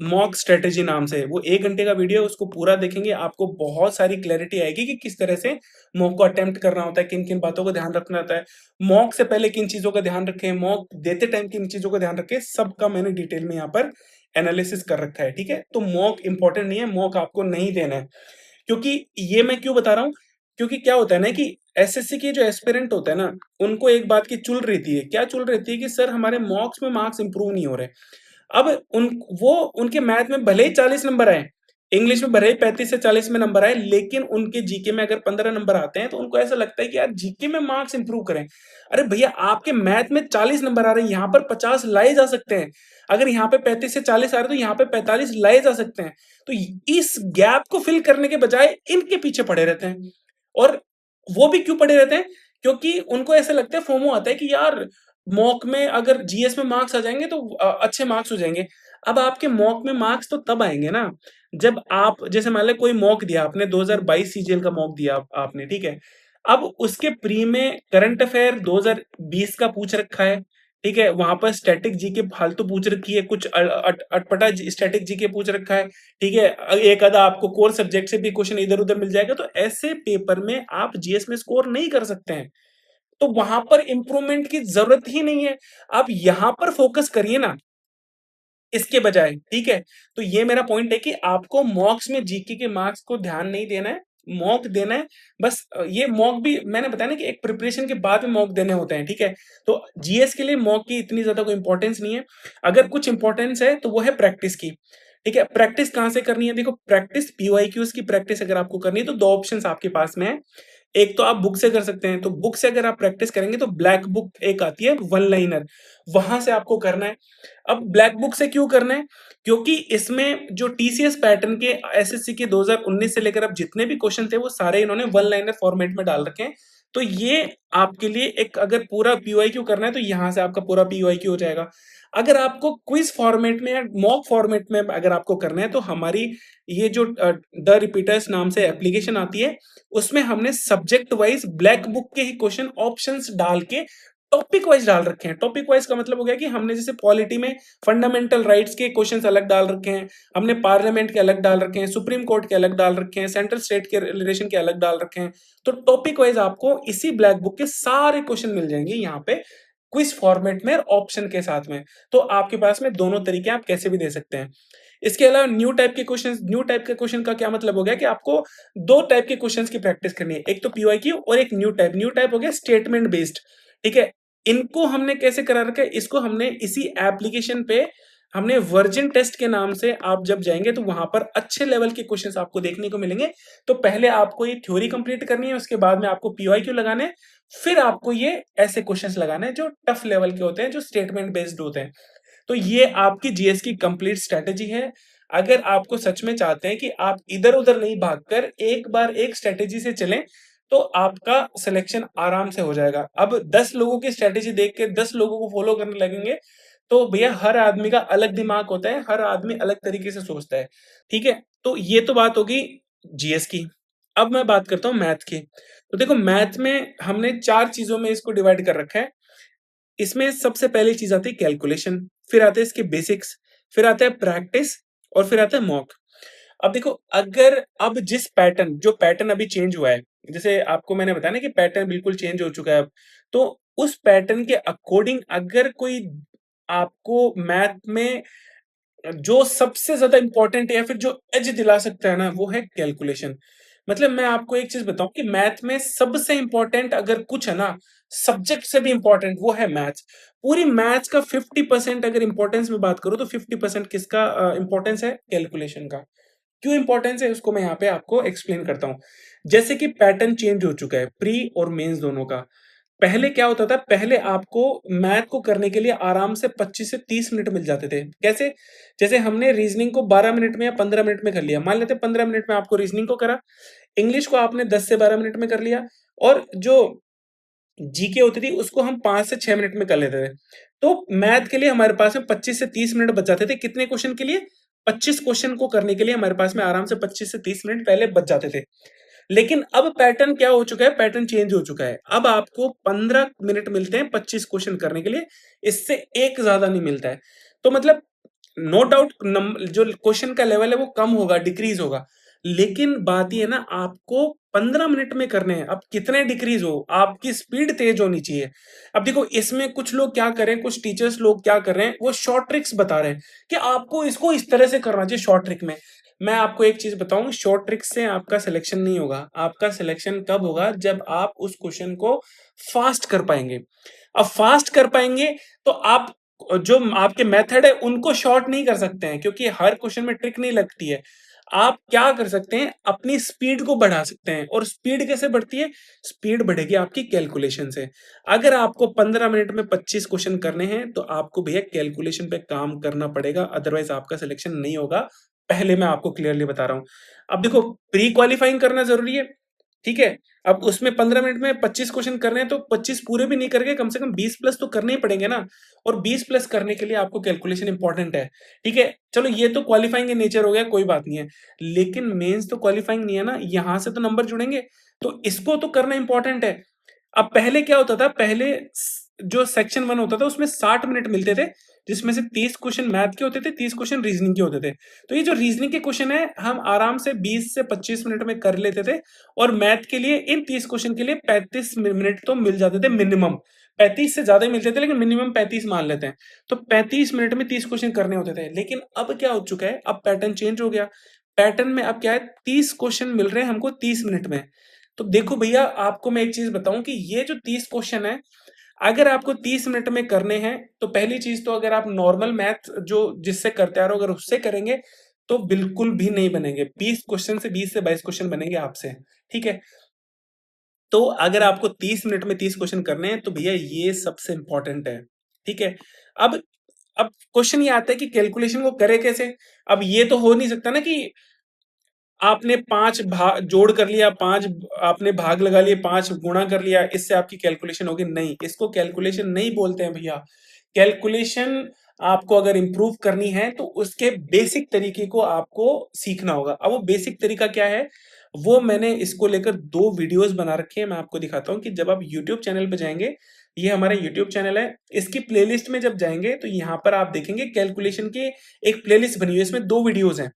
मॉक स्ट्रैटेजी नाम से। वो 1 घंटे का वीडियो है, उसको पूरा देखेंगे, आपको बहुत सारी क्लैरिटी आएगी कि किस तरह से मॉक को अटेम्प्ट करना होता है, किन-किन बातों का ध्यान रखना होता है। मॉक से पहले किन चीज़ों का ध्यान रखें, मॉक देते टाइम किन चीज़ों का ध्यान रखें, सबका मैंने डिटेल में यहाँ पर एनालिसिस कर रखा है, ठीक है? तो मॉक इम्पोर्टेंट नहीं है, मॉक आपको नहीं देना है। क्योंकि ये मैं क्यों बता रहा हूँ? क्योंकि क्या होता है ना कि एसएससी के जो एस्पिरेंट होते हैं ना, उनको एक बात की चुल रहती है। क्या चुल रहती है कि सर हमारे मॉक्स में मार्क्स इंप्रूव नहीं हो रहे। अब उन वो उनके मैथ में भले ही 40 नंबर आए, इंग्लिश में भले ही 35 से 40 में नंबर आए, लेकिन उनके जीके में अगर 15 नंबर आते हैं, तो उनको ऐसा लगता है कि यार जीके में मार्क्स इंप्रूव करें। अरे भैया आपके मैथ में 40 नंबर आ रहे हैं, यहाँ पर 50 लाए जा सकते हैं। अगर यहाँ पे 35 से 40 आ रहे हैं, तो यहाँ पे 45 लाए जा सकते हैं। तो इस गैप को फिल करने के बजाय इनके पीछे पड़े रहते हैं। और वो भी क्यों पड़े रहते हैं? क्योंकि उनको ऐसा लगता है, फोमो आता है कि यार मॉक में अगर जीएस में मार्क्स आ जाएँगे तो अच्छे मार्क्स हो जाएँगे। अब आपके मॉक में मार्क्स तो तब आएँगे ना, जब आप जैसे मान लें कोई मॉक दिया आपने 2022 सीजीएल का मॉक दिया आपने, ठीक है? अब उसके प्री में करंट अफेयर 2020 का पूछ रखा है, ठीक है? वहाँ पर स्टैटिक जीके फालतू पूछ रखी है, कुछ अटपटा स्टैटिक जीके पूछ रखा है, ठीक है? एक आधा आपको कोर सब्जेक्ट से भी क्वेश्चन इधर-उधर मिल जाएगा, तो ऐसे पेपर में आप जीएस में स्कोर नहीं कर सकते हैं। तो वहाँ पर इम्प्रूवमेंट की ज़रूरत ही नहीं है। आप यहाँ पर फ़ोकस करिए ना, इसके बजाय, ठीक है? तो ये मेरा पॉइंट है कि आपको मॉक्स में जीके के मार्क्स को ध्यान नहीं देना है, मॉक देना है। बस ये मॉक भी मैंने बताया ना कि एक प्रिपरेशन के बाद में मॉक देने होते हैं, ठीक है? तो जीएस के लिए मॉक की इतनी ज़्यादा कोई इम्पोर्टेंस नहीं है। अगर कुछ इम्पोर्टेंस है, तो वो है प्रैक्टिस की, ठीक है? प्रैक्टिस कहाँ से करनी है? देखो प्रैक्टिस पीवाईक्यूज़ की प्रैक्टिस अगर आपको करनी है, तो 2 ऑप्शंस आपके पास में हैं। एक तो आप बुक से कर सकते हैं, तो बुक से अगर आप प्रैक्टिस करेंगे तो ब्लैक बुक एक आती है वन लाइनर, वहाँ से आपको करना है। अब ब्लैक बुक से क्यों करना है? क्योंकि इसमें जो टीसीएस पैटर्न के एसएससी के 2019 से लेकर अब जितने भी क्वेश्चन थे वो सारे इन्होंने वन लाइनर फॉर्मेट में डाल रखे हैं। तो ये आपके लिए एक अगर पूरा पीवाईक्यू करना है तो यहाँ से आपका पूरा पीवाईक्यू हो जाएगा। अगर आपको क्विज़ फॉर्मेट में या मॉक फॉर्मेट में अगर आपको करना है तो हमारी ये जो द रिपीटर्स नाम से एप्लीकेशन आती है, उसमें हमने सब्जेक्ट वाइज ब्लैक बुक के ही क्वेश्चन ऑप्शंस डाल के टॉपिक वाइज डाल रखे हैं। टॉपिक वाइज का मतलब हो गया कि हमने जैसे पॉलिटी में फंडामेंटल राइट्स के क्वेश्चंस अलग डाल रखे हैं, हमने पार्लियामेंट के अलग डाल रखे हैं, सुप्रीम कोर्ट के अलग डाल रखे हैं, सेंट्रल स्टेट के रिलेशन के अलग डाल रखे हैं। तो टॉपिक वाइज आपको इसी ब्लैक बुक के सारे क्वेश्चन मिल जाएंगे यहाँ पे क्विज फॉर्मेट में और ऑप्शन के साथ में। तो आपके पास में दोनों तरीके आप कैसे भी दे सकते हैं। इसके अलावा न्यू टाइप के क्वेश्चन का क्या मतलब हो गया कि आपको 2 टाइप के क्वेश्चंस की प्रैक्टिस करनी है। एक तो पीवाईक्यू और एक न्यू टाइप। न्यू टाइप हो गया स्टेटमेंट बेस्ड, ठीक है? इनको हमने कैसे करा रखा है? इसको हमने इसी एप्लीकेशन पे हमने वर्जिन टेस्ट के नाम से आप जब जाएँगे तो वहाँ पर अच्छे लेवल के क्वेश्चंस आपको देखने को मिलेंगे। तो पहले आपको ये थ्योरी कंप्लीट करनी है, उसके बाद में आपको पीवाईक्यू लगाने हैं, फिर आपको ये ऐसे क्वेश्चंस लगाने हैं जो टफ लेवल के होते हैं, जो स्टेटमेंट बेस्ड होते हैं। तो ये आपकी जीएस की कंप्लीट स्ट्रैटेजी है। अगर आपको सच में चाहते हैं कि आप इधर-उधर नहीं भागकर एक बार एक स्ट्रैटेजी से चलें, तो आपका सिलेक्शन आराम से हो जाएगा। अब 10 लोगों की स्ट्रैटेजी देख के 10 लोगों को फॉलो करने लगेंगे, तो भैया हर आदमी का अलग दिमाग होता है, हर आदमी अलग तरीके से सोचता है, ठीक है? तो ये तो बात होगी जीएस की। अब मैं बात करता हूँ मैथ की। तो देखो मैथ में हमने 4 चीज़ों में इसको डिवाइड कर रखा है। इसमें सबसे पहली चीज़ आती है कैलकुलेशन, फिर आते हैं इसके बेसिक्स, फिर आता है प्रैक्टिस और फिर आता है मॉक। अब देखो अगर अब जिस पैटर्न जो पैटर्न अभी चेंज हुआ है, जैसे आपको मैंने बताया ना कि पैटर्न बिल्कुल चेंज हो चुका है अब, तो उस पैटर्न के अकॉर्डिंग अगर कोई आपको मैथ में जो सबसे ज़्यादा इम्पोर्टेंट है या फिर जो एज दिला सकता है ना, वो है कैलकुलेशन। मतलब मैं आपको एक चीज़ बताऊँ कि मैथ में सबसे इम्पोर्टेंट अगर कुछ है ना, सब्जेक्ट से भी इम्पोर्टेंट वो है मैथ्स। पूरी मैथ्स का 50% अगर इम्पोर्टेंस में बात करूँ तो 50% किसका इम्पोर्टेंस है? कैलकुलेशन का। क्यों इम्पोर्टेंस है उसको मैं यहाँ पे आपको एक्सप्लेन करता हूँ। जैसे कि पैटर्न चेंज हो चुका है, प्री और मेंस दोनों का। पहले क्या होता था, पहले आपको मैथ को करने के लिए आराम से 25 से 30 मिनट मिल जाते थे। कैसे? जैसे हमने रीज़निंग को 12 मिनट में या 15 मिनट में कर लिया। मान लेते हैं 15 मिनट में आपको रीज़निंग को करा, इंग्लिश को आपने 10 से 12 मिनट में कर लिया और जो जीके होती थी उसको हम 5 से 6 मिनट में कर लेते थे। तो मैथ के लिए हमारे पास में 25 से 30 मिनट बच जाते थे। कितने क्वेश्चन के लिए? 25 क्वेश्चन को करने के लिए हमारे पास में आराम से 25 से 30 मिनट पहले बच जाते थे। लेकिन अब पैटर्न क्या हो चुका है, पैटर्न चेंज हो चुका है। अब आपको 15 मिनट मिलते हैं 25 क्वेश्चन करने के लिए, इससे एक ज़्यादा नहीं मिलता है। तो मतलब नो डाउट जो क्वेश्चन का लेवल है वो कम होगा, डिक्रीज़ होगा। लेकिन बात ये है ना, आपको 15 मिनट में करने हैं। अब कितने डिक्रीज़ हो, आपकी स्पीड तेज़ होनी चाहिए। अब देखो इसमें कुछ लोग क्या कर रहे हैं, कुछ टीचर्स लोग क्या कर रहे हैं, वो शॉर्ट ट्रिक्स बता रहे हैं कि आपको इसको इस तरह से करना चाहिए शॉर्ट ट्रिक में। मैं आपको एक चीज़ बताऊँ, शॉर्ट ट्रिक से आपका सिलेक्शन नहीं होगा। आपका सिलेक्शन कब होगा, जब आप उस क्वेश्चन को फास्ट कर पाएँगे। अब फास्ट कर पाएँगे तो आप जो आपके मेथड है उनको शॉर्ट नहीं कर सकते हैं, क्योंकि हर क्वेश्चन में ट्रिक नहीं लगती है। आप क्या कर सकते हैं, अपनी स्पीड को बढ़ा सकते हैं। और स्पीड कैसे बढ़ती है? स्पीड बढ़ेगी आपकी कैलकुलेशन से। अगर आपको 15 मिनट में 25 क्वेश्चन करने हैं तो आपको भैया कैलकुलेशन पे काम करना पड़ेगा, अदरवाइज़ आपका सिलेक्शन नहीं होगा। पहले मैं आपको क्लियरली बता रहा हूँ। अब देखो, प्री क्वालीफाइंग करना ज़रूरी है, ठीक है? अब उसमें 15 मिनट में 25 क्वेश्चन करने हैं तो 25 पूरे भी नहीं करके कम से कम 20 प्लस तो करने ही पड़ेंगे ना। और 20 प्लस करने के लिए आपको कैलकुलेशन इंपॉर्टेंट है, ठीक है? चलो ये तो क्वालीफाइंग इन नेचर हो गया, कोई बात नहीं है। लेकिन मेंस तो क्वालीफाइंग नहीं है ना, यहाँ से तो नंबर जुड़ेंगे, तो इसको तो करना इंपॉर्टेंट है। अब पहले क्या होता था, पहले जो सेक्शन 1 होता था उसमें 60 मिनट मिलते थे, जिसमें से 30 क्वेश्चन मैथ के होते थे, 30 क्वेश्चन रीजनिंग के होते थे। तो ये जो रीजनिंग के क्वेश्चन है, हम आराम से 20 से 25 मिनट में कर लेते थे। और मैथ के लिए इन 30 क्वेश्चन के लिए 35 मिनट तो मिल जाते थे मिनिमम। 35 से ज्यादा ही मिलते थे, लेकिन मिनिमम 35 मान लेते हैं। तो 35 मिनट में 30 क्वेश्चन करने होते थे। लेकिन अब क्या हो चुका है, अब पैटर्न चेंज हो गया। पैटर्न में अब क्या है, 30 क्वेश्चन मिल रहे हैं हमको 30 मिनट में। तो देखो भैया, आपको मैं एक चीज बताऊं कि ये जो 30 क्वेश्चन है, अगर आपको 30 मिनट में करने हैं, तो पहली चीज तो अगर आप नॉर्मल मैथ जो जिससे करते आ रहे हो, अगर उससे करेंगे तो बिल्कुल भी नहीं बनेंगे। 20 क्वेश्चन से 20 से 22 क्वेश्चन बनेंगे आपसे, ठीक है? तो अगर आपको 30 मिनट में 30 क्वेश्चन करने हैं तो भैया ये सबसे इंपॉर्टेंट है, ठीक है? अब अब क्वेश्चन ये आता है कि कैलकुलेशन को करे कैसे? अब ये तो हो नहीं सकता ना कि आपने 5 भाग जोड़ कर लिया, 5 आपने भाग लगा लिए, 5 गुणा कर लिया, इससे आपकी कैलकुलेशन होगी। नहीं, इसको कैलकुलेशन नहीं बोलते हैं भैया। कैलकुलेशन आपको अगर इम्प्रूव करनी है तो उसके बेसिक तरीके को आपको सीखना होगा। अब वो बेसिक तरीका क्या है, वो मैंने इसको लेकर 2 वीडियोस बना रखे हैं। मैं आपको दिखाता हूँ कि जब आप यूट्यूब चैनल पे जाएंगे, ये हमारा यूट्यूब चैनल है, इसकी प्लेलिस्ट में जब जाएंगे तो यहाँ पर आप देखेंगे कैलकुलेशन की एक प्लेलिस्ट बनी हुई है, इसमें 2 वीडियोस हैं।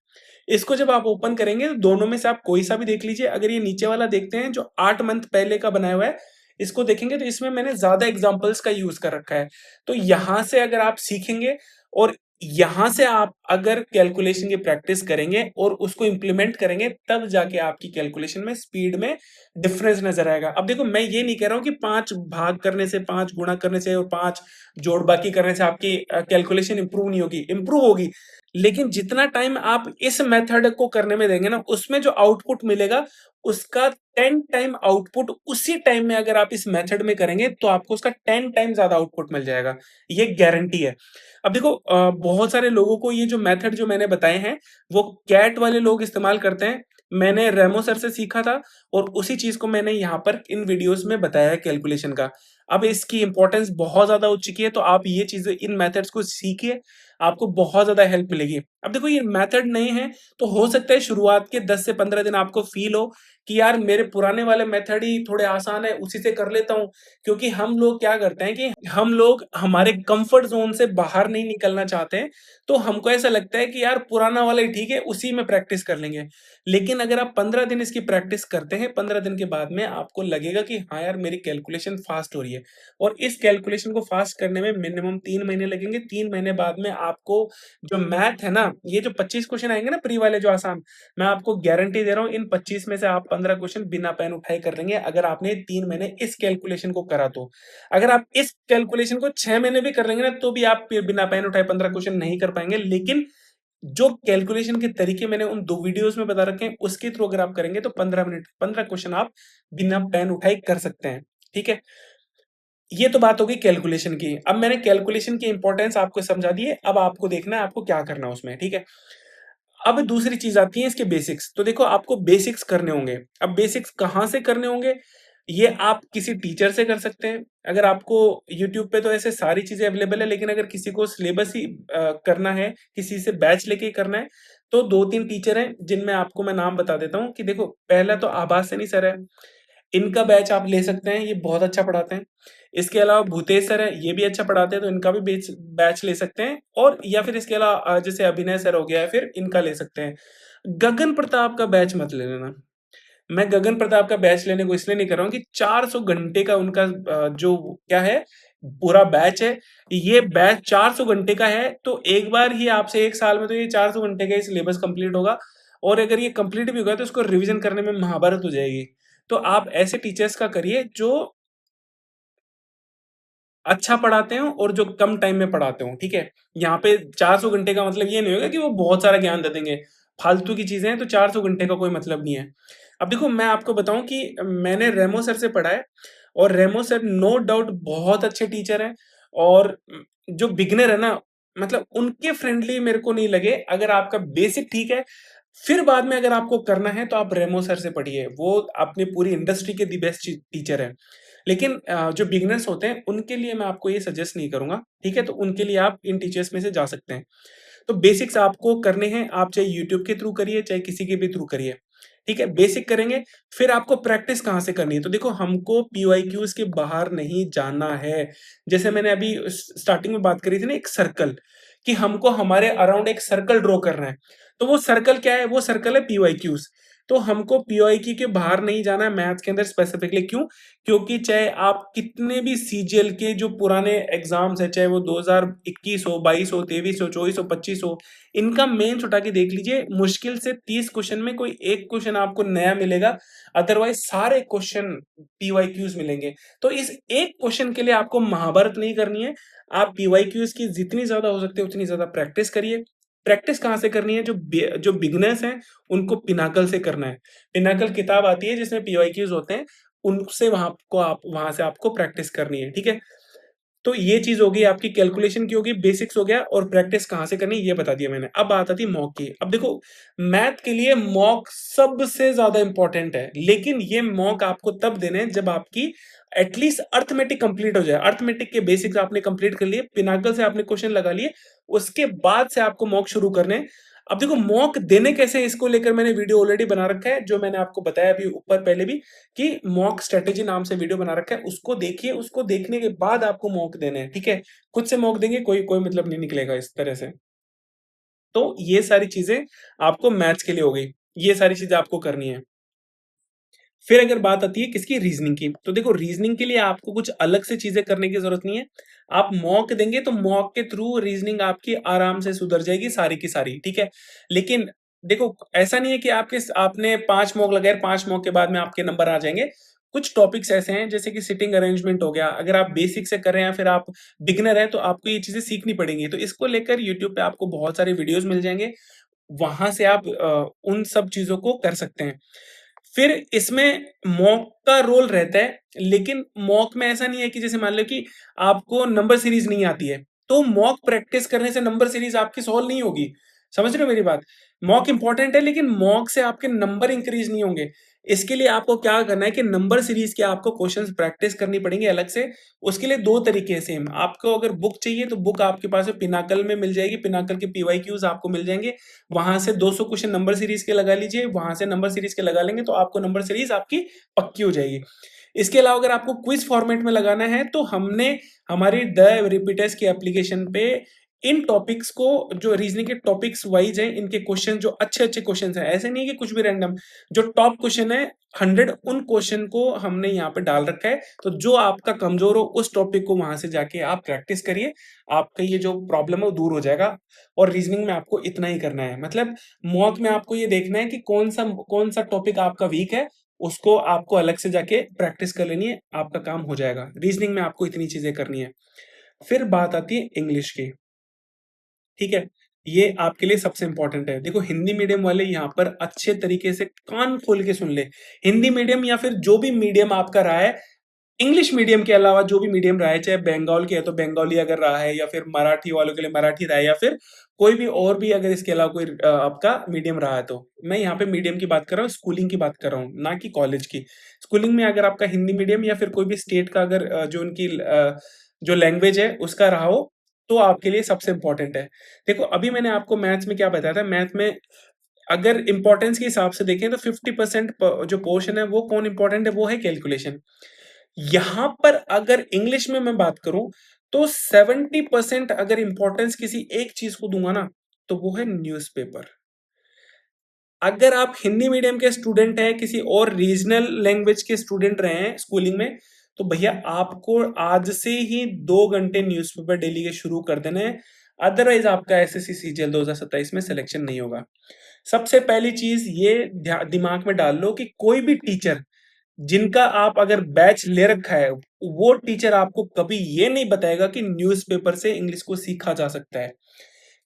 इसको जब आप ओपन करेंगे तो दोनों में से आप कोई सा भी देख लीजिए। अगर ये नीचे वाला देखते हैं जो 8 मंथ पहले का बनाया हुआ है, इसको देखेंगे तो इसमें मैंने ज्यादा एग्जांपल्स का यूज कर रखा है। तो यहां से अगर आप सीखेंगे और यहां से आप अगर कैलकुलेशन की प्रैक्टिस करेंगे और उसको इंप्लीमेंट करेंगे, तब जाके आपकी कैलकुलेशन में स्पीड में डिफरेंस नजर आएगा। अब देखो, मैं ये नहीं कह रहा हूं कि 5 भाग करने से, 5 गुणा करने से और 5 जोड़ बाकी करने से आपकी कैलकुलेशन इंप्रूव नहीं होगी, इंप्रूव होगी। लेकिन जितना टाइम आप इस मेथड को करने में देंगे ना, उसमें जो आउटपुट मिलेगा उसका 10 टाइम आउटपुट उसी टाइम में अगर आप इस मेथड में करेंगे तो आपको उसका 10 टाइम ज्यादा आउटपुट मिल जाएगा। ये गारंटी है। अब देखो, बहुत सारे लोगों को ये जो मेथड जो मैंने बताए हैं, वो कैट वाले लोग इस्तेमाल करते हैं। मैंने रेमो सर से सीखा था और उसी चीज को मैंने यहाँ पर इन वीडियोस में बताया है कैलकुलेशन का। अब इसकी इंपॉर्टेंस बहुत ज्यादा हो चुकी है, तो आप ये चीजें, इन मेथड्स को सीखिए, आपको बहुत ज़्यादा हेल्प मिलेगी। अब देखो, ये मेथड नए हैं, तो हो सकता है शुरुआत के 10 से 15 दिन आपको फ़ील हो कि यार मेरे पुराने वाले मेथड ही थोड़े आसान है, उसी से कर लेता हूँ। क्योंकि हम लोग क्या करते हैं कि हम लोग हमारे कम्फर्ट ज़ोन से बाहर नहीं निकलना चाहते हैं, तो हमको ऐसा लगता है कि यार पुराना वाला ही ठीक है, उसी में प्रैक्टिस कर लेंगे। लेकिन अगर आप 15 दिन इसकी प्रैक्टिस करते हैं, 15 दिन के बाद में आपको लगेगा कि हाँ यार, मेरी कैलकुलेशन फ़ास्ट हो रही है। और इस कैलकुलेशन को फ़ास्ट करने में मिनिमम 3 महीने लगेंगे। 3 महीने बाद में आपको जो मैथ है ना, ये जो 25 क्वेश्चन आएँगे ना प्री वाले जो आसान, मैं आपको गारंटी दे रहा हूँ, इन 25 में से आप 15 क्वेश्चन बिना पेन उठाए कर लेंगे, अगर आपने 3 महीने इस कैलकुलेशन को करा तो। अगर आप इस कैलकुलेशन को 6 महीने भी कर लेंगे ना, तो भी आप फिर बिना पेन उठाए 15 क्वेश्चन नहीं कर पाएँगे। लेकिन जो कैलकुलेशन के तरीके मैंने उन 2 वीडियोज़ में बता रखे हैं, उसके थ्रू अगर आप करेंगे तो 15 क्वेश्चन आप बिना पेन उठाए कर सकते हैं। ठीक है? ये तो बात हो गई कैलकुलेशन की। अब मैंने कैलकुलेशन की इंपॉर्टेंस आपको समझा दी है, अब आपको देखना है आपको क्या करना है उसमें, ठीक है? अब दूसरी चीज़ आती है इसके बेसिक्स। तो देखो, आपको बेसिक्स करने होंगे। अब बेसिक्स कहाँ से करने होंगे? ये आप किसी टीचर से कर सकते हैं। अगर आपको यूट्यूब पे तो ऐसे सारी चीज़ें अवेलेबल है, लेकिन अगर किसी को सिलेबस ही करना है, किसी से बैच लेके ही करना है, तो 2-3 टीचर हैं, जिनमें आपको मैं नाम बता देता हूँ कि देखो, पहला तो आभास सैनी सर है। इनका बैच आप ले सकते हैं, ये बहुत अच्छा पढ़ाते हैं। इसके अलावा भूतेश सर हैं, ये भी अच्छा पढ़ाते हैं, तो इनका भी बैच ले सकते हैं, और या फिर इसके अलावा जैसे अभिनय सर हो गया है, फिर इनका ले सकते हैं। गगन प्रताप का बैच मत ले लेना। मैं गगन प्रताप का बैच लेने को इसलिए नहीं कर रहा हूँ कि 400 घंटे का उनका जो क्या है, पूरा बैच है। ये बैच 400 घंटे का है, तो एक बार ही आपसे 1 साल में तो ये 400 घंटे का ही सिलेबस कंप्लीट होगा, और अगर ये कंप्लीट भी होगा तो इसको रिवीजन करने में महाभारत हो जाएगी। तो आप ऐसे टीचर्स का करिए जो अच्छा पढ़ाते हो और जो कम टाइम में पढ़ाते हो, ठीक है? यहाँ पे 400 घंटे का मतलब ये नहीं होगा कि वो बहुत सारा ज्ञान दे देंगे। फालतू की चीज़ें हैं, तो 400 घंटे का कोई मतलब नहीं है। अब देखो, मैं आपको बताऊँ कि मैंने रेमो सर से पढ़ा है, और रेमो सर नो डाउट बहुत अच्छे टीचर हैं, और जो बिगिनर है ना, मतलब उनके फ्रेंडली मेरे को नहीं लगे। अगर आपका बेसिक ठीक है, फिर बाद में अगर आपको करना है तो आप रेमो सर से पढ़िए। वो अपनी पूरी इंडस्ट्री के दी बेस्ट टीचर हैं। लेकिन जो बिगिनर्स होते हैं उनके लिए मैं आपको ये सजेस्ट नहीं करूँगा, ठीक है? तो उनके लिए आप इन टीचर्स में से जा सकते हैं। तो बेसिक्स आपको करने हैं, आप चाहे यूट्यूब के थ्रू करिए, चाहे किसी के भी थ्रू करिए, ठीक है? बेसिक करेंगे, फिर आपको प्रैक्टिस कहाँ से करनी है? तो देखो, हमको पीवाईक्यूज़ के बाहर नहीं जाना है। जैसे मैंने अभी स्टार्टिंग में बात करी थी ना, एक सर्कल, कि हमको हमारे अराउंड एक सर्कल ड्रॉ करना है। तो वो सर्कल क्या है? वो सर्कल है पीवाईक्यूज़। तो हमको पीवाईक्यू के बाहर नहीं जाना है मैथ्स के अंदर स्पेसिफिकली। क्यों? क्योंकि चाहे आप कितने भी सीजीएल के जो पुराने एग्जाम्स हैं, चाहे वो 2021 हो, 22 हो, 23 हो, 24 हो, 25 हो, इनका मेंस उठा के देख लीजिए, मुश्किल से 30 क्वेश्चन में कोई एक क्वेश्चन आपको नया मिलेगा, अदरवाइज सारे क्वेश्चन पीवाईक्यूज मिलेंगे। तो इस एक क्वेश्चन के लिए आपको महाभारत नहीं करनी है। आप पीवाईक्यूज की जितनी ज्यादा हो सकते है उतनी ज्यादा प्रैक्टिस करिए। प्रैक्टिस कहाँ से करनी है? जो बिगिनर्स हैं उनको पिनाकल से करना है। पिनाकल किताब आती है जिसमें पीवाईक्यूज होते हैं, उनसे वहां से आपको प्रैक्टिस करनी है, ठीक है? तो ये चीज होगी आपकी, कैलकुलेशन की होगी, बेसिक्स हो गया, और प्रैक्टिस कहाँ से करनी ये बता दिया मैंने। अब बात आती है मॉक की। अब देखो, मैथ के लिए मॉक सबसे ज्यादा इंपॉर्टेंट है, लेकिन ये मॉक आपको तब देने हैं जब आपकी एटलीस्ट अर्थमेटिक कंप्लीट हो जाए। अर्थमेटिक के बेसिक्स आपने कंप्लीट कर लिए, पिनाकल से आपने क्वेश्चन लगा लिए, उसके बाद से आपको मॉक शुरू करने हैं। अब देखो, मॉक देने कैसे, इसको लेकर मैंने वीडियो ऑलरेडी बना रखा है, जो मैंने आपको बताया अभी ऊपर पहले भी, कि मॉक स्ट्रेटेजी नाम से वीडियो बना रखा है, उसको देखिए। उसको देखने के बाद आपको मॉक देने हैं, ठीक है? खुद से मॉक देंगे कोई कोई मतलब नहीं निकलेगा इस तरह से। तो ये सारी चीजें आपको मैथ्स के लिए हो गई, ये सारी चीजें आपको करनी है। फिर अगर बात आती है किसकी, रीजनिंग की, तो देखो, रीजनिंग के लिए आपको कुछ अलग से चीजें करने की जरूरत नहीं है। आप मॉक देंगे तो मॉक के थ्रू रीजनिंग आपकी आराम से सुधर जाएगी सारी की सारी, ठीक है? लेकिन देखो, ऐसा नहीं है कि आपने 5 मॉक लगाए, 5 मॉक के बाद में आपके नंबर आ जाएंगे। कुछ टॉपिक्स ऐसे हैं जैसे कि सिटिंग अरेंजमेंट हो गया, अगर आप बेसिक से कर रहे हैं, फिर आप बिगिनर हैं, तो आपको ये चीजें सीखनी पड़ेंगी। तो इसको लेकर यूट्यूब पे आपको बहुत सारे वीडियोस मिल जाएंगे, वहां से आप उन सब चीजों को कर सकते हैं। फिर इसमें मॉक का रोल रहता है, लेकिन मॉक में ऐसा नहीं है कि जैसे मान लो कि आपको नंबर सीरीज नहीं आती है, तो मॉक प्रैक्टिस करने से नंबर सीरीज आपकी सॉल्व नहीं होगी। समझ रहे हो मेरी बात? मॉक इंपॉर्टेंट है, लेकिन मॉक से आपके नंबर इंक्रीज नहीं होंगे। इसके लिए आपको क्या करना है कि नंबर सीरीज के आपको क्वेश्चंस प्रैक्टिस करनी पड़ेंगे अलग से। उसके लिए दो तरीके हैं सेम। आपको अगर बुक चाहिए तो बुक आपके पास है, पिनाकल में मिल जाएगी, पिनाकल के पीवाईक्यूज आपको मिल जाएंगे। वहां से 200 क्वेश्चन नंबर सीरीज के लगा लीजिए, वहां से नंबर सीरीज के लगा लेंगे तो आपको नंबर सीरीज आपकी पक्की हो जाएगी। इसके अलावा अगर आपको क्विज फॉर्मेट में लगाना है तो हमने हमारी द रिपीटर्स की एप्लीकेशन पे इन टॉपिक्स को, जो रीजनिंग के टॉपिक्स वाइज हैं, इनके क्वेश्चन जो अच्छे अच्छे क्वेश्चन हैं, ऐसे नहीं है कि कुछ भी रैंडम, जो टॉप क्वेश्चन है 100, उन क्वेश्चन को हमने यहाँ पे डाल रखा है। तो जो आपका कमजोर हो उस टॉपिक को वहां से जाके आप प्रैक्टिस करिए, आपका ये जो प्रॉब्लम है वो दूर हो जाएगा। और रीजनिंग में आपको इतना ही करना है, मतलब मॉक में आपको ये देखना है कि कौन सा टॉपिक आपका वीक है, उसको आपको अलग से जाके प्रैक्टिस कर लेनी है, आपका काम हो जाएगा। रीजनिंग में आपको इतनी चीजें करनी है। फिर बात आती है इंग्लिश की, ठीक है? ये आपके लिए सबसे इंपॉर्टेंट है। देखो, हिंदी मीडियम वाले यहाँ पर अच्छे तरीके से कान खोल के सुन ले। हिंदी मीडियम या फिर जो भी मीडियम आपका रहा है, इंग्लिश मीडियम के अलावा जो भी मीडियम रहा है, चाहे बंगाल के है तो बंगाली अगर रहा है, या फिर मराठी वालों के लिए मराठी रहा है, या फिर कोई भी और भी अगर इसके अलावा कोई आपका मीडियम रहा है, तो मैं यहाँ पे मीडियम की बात कर रहा हूँ, स्कूलिंग की बात कर रहा हूँ, ना कि कॉलेज की। स्कूलिंग में अगर आपका हिंदी मीडियम या फिर कोई भी स्टेट का अगर जो उनकी जो लैंग्वेज है उसका रहा हो, तो आपके लिए सबसे इंपॉर्टेंट है। देखो अभी मैंने आपको मैथ्स में क्या बताया था, मैथ में अगर इंपॉर्टेंस के हिसाब से देखें तो 50% जो पोर्शन है वो कौन इंपॉर्टेंट है, वो है कैलकुलेशन। यहां पर अगर इंग्लिश में मैं बात करूं तो 70% अगर इंपॉर्टेंस किसी एक चीज को दूंगा ना, तो वो है न्यूज़पेपर। अगर आप हिंदी मीडियम के स्टूडेंट हैं, किसी और रीजनल लैंग्वेज के स्टूडेंट रहे हैं स्कूलिंग में, तो भैया आपको आज से ही 2 घंटे न्यूज़पेपर डेली के शुरू कर देने हैं। अदरवाइज आपका एसएससी सीजीएल 2027 में सिलेक्शन नहीं होगा। सबसे पहली चीज ये दिमाग में डाल लो कि कोई भी टीचर जिनका आप अगर बैच ले रखा है, वो टीचर आपको कभी ये नहीं बताएगा कि न्यूज़पेपर से इंग्लिश को सीखा जा सकता है।